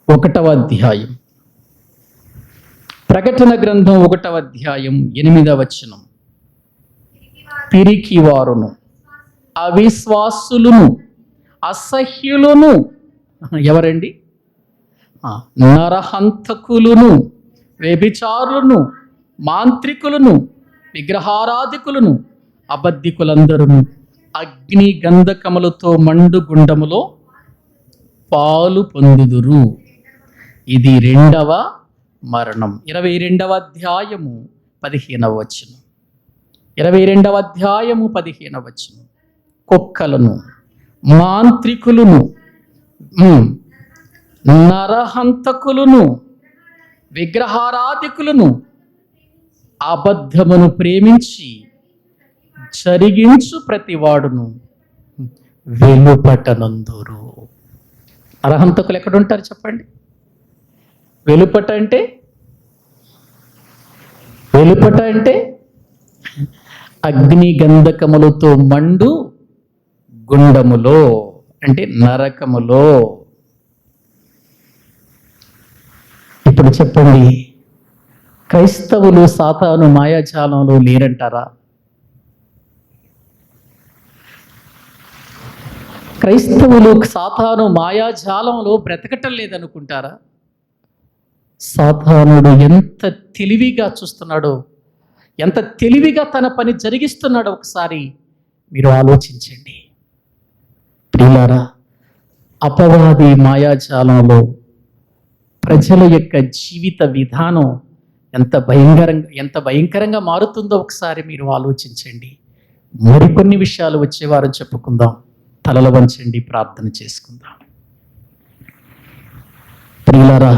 21వ అధ్యాయం, ప్రకటన గ్రంథం 1వ అధ్యాయం 8వ వచనం. పిరికివారును, అవిశ్వాసులను, అసహ్యులను, ఎవరండి? నరహంతకులను, వ్యభిచారులను, మాంత్రికులను, విగ్రహారాధికులను, అబద్ధికులందరూ అగ్ని గంధకములతో మండు గుండములో పాలు పొందుదురు. ఇది రెండవ మరణం. 22వ అధ్యాయము 15వ వచనం. 22వ అధ్యాయము 15వ వచనం. కుక్కలను, మాంత్రికులను, నరహంతకులను, విగ్రహారాధికులను, అబద్ధమును ప్రేమించి జరిగించు ప్రతివాడును వెలుపటనందురు. నరహంతకులు ఎక్కడుంటారు చెప్పండి? వెలుపట అంటే అగ్ని గంధకములతో మండు గుండములో. అంటే నరకములో. ఇప్పుడు చెప్పండి, క్రైస్తవులు సాతాను మాయాజాలంలో లేరంటారా? క్రైస్తవులు సాతాను మాయాజాలంలో బ్రతకటం లేదనుకుంటారా? సాతానుడు ఎంత తెలివిగా చూస్తున్నాడో, ఎంత తెలివిగా తన పని జరిగిస్తున్నాడో ఒకసారి మీరు ఆలోచించండి. ప్రియులారా, అపవాది మాయాజాలంలో ప్రజల యొక్క జీవిత విధానం ఎంత భయంకరంగా మారుతుందో ఒకసారి మీరు ఆలోచించండి. మరికొన్ని విషయాలు వచ్చే వారం చెప్పుకుందాం. తలలు వంచండి, ప్రార్థన చేసుకుందాం. ప్రియులారా,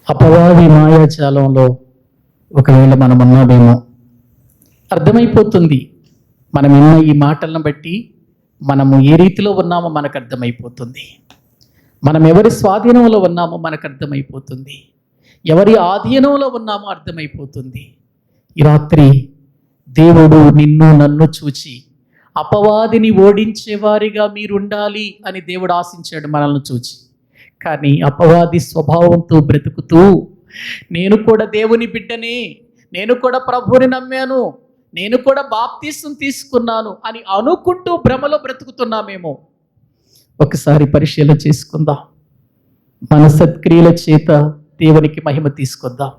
అపవాది మాయాజాలంలో ఒకవేళ మనం ఉన్నామేమో అర్థమైపోతుంది. మనం విన్న ఈ మాటలను బట్టి మనము ఏ రీతిలో ఉన్నామో మనకు అర్థమైపోతుంది. మనం ఎవరి స్వాధీనంలో ఉన్నామో మనకు అర్థమైపోతుంది. ఎవరి ఆధీనంలో ఉన్నామో అర్థమైపోతుంది. ఈ రాత్రి దేవుడు నిన్ను నన్ను చూచి అపవాదిని ఓడించేవారిగా మీరుండాలి అని దేవుడు ఆశించాడు మనల్ని చూచి. కానీ అపవాది స్వభావంతో బ్రతుకుతూ నేను కూడా దేవుని బిడ్డనే, నేను కూడా ప్రభువుని నమ్మాను, నేను కూడా బాప్తీసం తీసుకున్నాను అని అనుకుంటూ భ్రమలో బ్రతుకుతున్నామేమో ఒకసారి పరిశీలన చేసుకుందాం. మన సత్క్రియల చేత దేవునికి మహిమ తీసుకొద్దాం.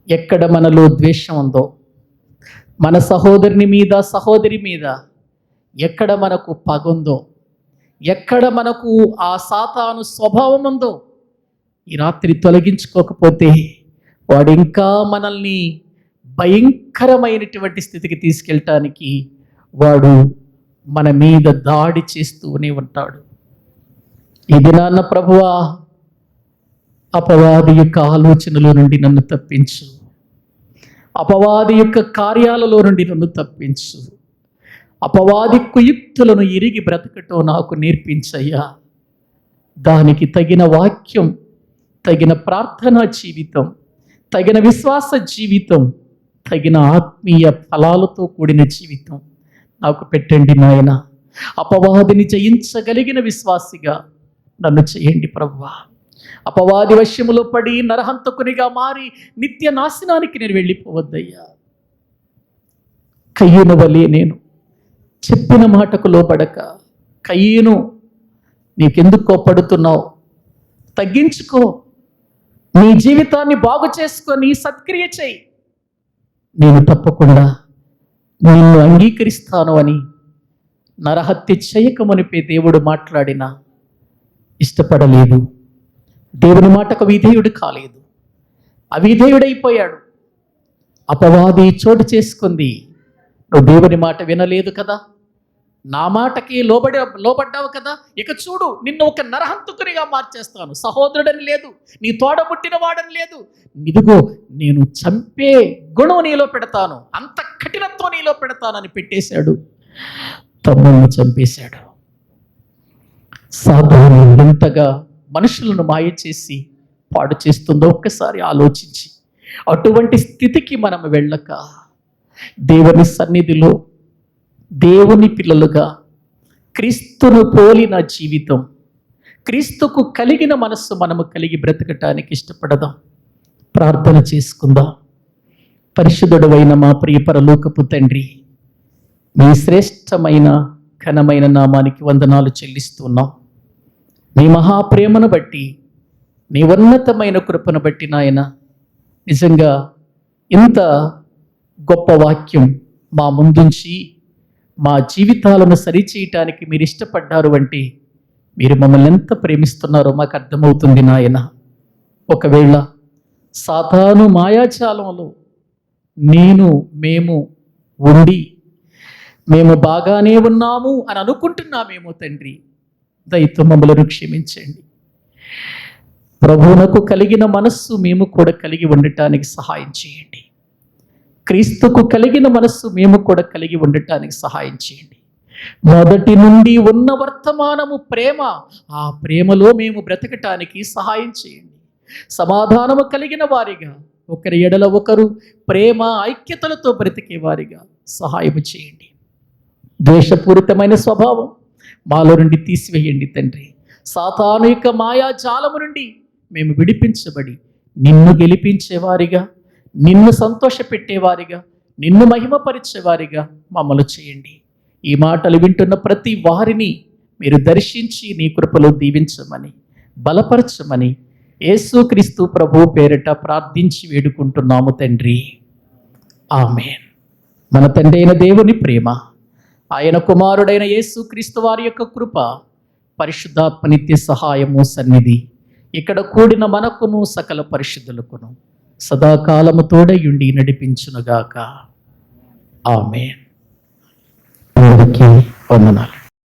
ఎక్కడ మనలో ద్వేషం ఉందో, మన సహోదరుని మీద సహోదరి మీద ఎక్కడ మనకు పగుందో, ఎక్కడ మనకు ఆ సాతాను స్వభావం ఉందో ఈ రాత్రి తొలగించుకోకపోతే వాడు ఇంకా మనల్ని భయంకరమైనటువంటి స్థితికి తీసుకెళ్ళటానికి వాడు మన మీద దాడి చేస్తూనే ఉంటాడు. ఈ దినాన్న ప్రభువా, అపవాది యొక్క ఆలోచనలో నుండి నన్ను తప్పించు, అపవాది యొక్క కార్యాలలో నుండి నన్ను తప్పించు, అపవాది కుయుక్తులను ఎరిగి బ్రతకటం నాకు నేర్పించయ్యా. దానికి తగిన వాక్యం, తగిన ప్రార్థనా జీవితం, తగిన విశ్వాస జీవితం, తగిన ఆత్మీయ ఫలాలతో కూడిన జీవితం నాకు పెట్టండి నాయన. అపవాదిని జయించగలిగిన విశ్వాసిగా నన్ను చేయండి ప్రభువా. అపవాది వశ్యములో పడి నరహంతకునిగా మారి నిత్య నాశనానికి నేను వెళ్ళిపోవద్దయ్యా. కయ్యూను వలె నేను చెప్పిన మాటకు లోబడక, కయ్యూను నీకెందుకు కోప్పడుతున్నావు, తగ్గించుకో, నీ జీవితాన్ని బాగు చేసుకొని సత్క్రియ చేయి, నేను తప్పకుండా నిన్ను అంగీకరిస్తాను అని నరహత్య చేయకమునిపే దేవుడు మాట్లాడినా ఇష్టపడలేదు. దేవుని మాటకు విధేయుడు కాలేదు, అవిధేయుడైపోయాడు. అపవాది చోటు చేసుకుంది. నువ్వు దేవుని మాట వినలేదు కదా, నా మాటకి లోబడ్డావు కదా, ఇక చూడు నిన్ను ఒక నరహంతకునిగా మార్చేస్తాను. సహోదరుడని లేదు, నీ తోడబుట్టిన వాడని లేదు, ఇదిగో నేను చంపే గుణం నీలో పెడతాను, అంత కఠినత్వం నీలో పెడతానని పెట్టేశాడు. తమ్ముడిని చంపేశాడు. సాతాను ఎంతగా మనుషులను మాయ చేసి పాడు చేస్తుందో ఒక్కసారి ఆలోచించి, అటువంటి స్థితికి మనం వెళ్ళక దేవుని సన్నిధిలో దేవుని పిల్లలుగా క్రీస్తును పోలిన జీవితం, క్రీస్తుకు కలిగిన మనస్సు మనము కలిగి బ్రతకటానికి ఇష్టపడదాం. ప్రార్థన చేసుకుందాం. పరిశుద్ధుడైన మా ప్రియ పరలోకపు తండ్రి, మీ శ్రేష్టమైన ఘనమైన నామానికి వందనాలు చెల్లిస్తున్నాం. మీ మహాప్రేమను బట్టి, మీ ఉన్నతమైన కృపను బట్టి నాయన, నిజంగా ఇంత గొప్ప వాక్యం మా ముందుంచి మా జీవితాలను సరిచేయటానికి మీరు ఇష్టపడ్డారు అంటే మీరు మమ్మల్ని ఎంత ప్రేమిస్తున్నారో మాకు అర్థమవుతుంది నాయన. ఒకవేళ సాతాను మాయాజాలంలో మేము ఉండి మేము బాగానే ఉన్నాము అని అనుకుంటున్నామేమో తండ్రి, దయతో మమ్మల్ని క్షమించండి. ప్రభువునకు కలిగిన మనస్సు మేము కూడా కలిగి ఉండటానికి సహాయం చేయండి. క్రీస్తుకు కలిగిన మనస్సు మేము కూడా కలిగి ఉండటానికి సహాయం చేయండి. మొదటి నుండి ఉన్న వర్తమానము ప్రేమ, ఆ ప్రేమలో మేము బ్రతకటానికి సహాయం చేయండి. సమాధానము కలిగిన వారిగా, ఒకరి ఎడల ఒకరు ప్రేమ ఐక్యతలతో బ్రతికే వారిగా సహాయం చేయండి. ద్వేషపూరితమైన స్వభావం, మాలో నుండి తీసివేయండి తండ్రి. సాతాను యొక్క మాయాజాలము నుండి మేము విడిపించబడి నిన్ను గెలిపించేవారిగా, నిన్ను సంతోషపెట్టేవారిగా, నిన్ను మహిమపరిచేవారిగా మమ్మల్ని చేయండి. ఈ మాటలు వింటున్న ప్రతి వారిని మీరు దర్శించి నీ కృపలో దీవించమని, బలపరచమని యేసుక్రీస్తు ప్రభు పేరిట ప్రార్థించి వేడుకుంటున్నాము తండ్రి. ఆమేన్. మన తండ్రి అయిన దేవుని ప్రేమ, ఆయన కుమారుడైన యేసుక్రీస్తు వారి యొక్క కృప, పరిశుద్ధాత్మ నిత్య సహాయము సన్నిధి ఇక్కడ కూడిన మనకును సకల పరిశుద్ధులకును సదాకాలము తోడయుండి నడిపించునుగాక. ఆమేన్. అందరికీ వందనాలు.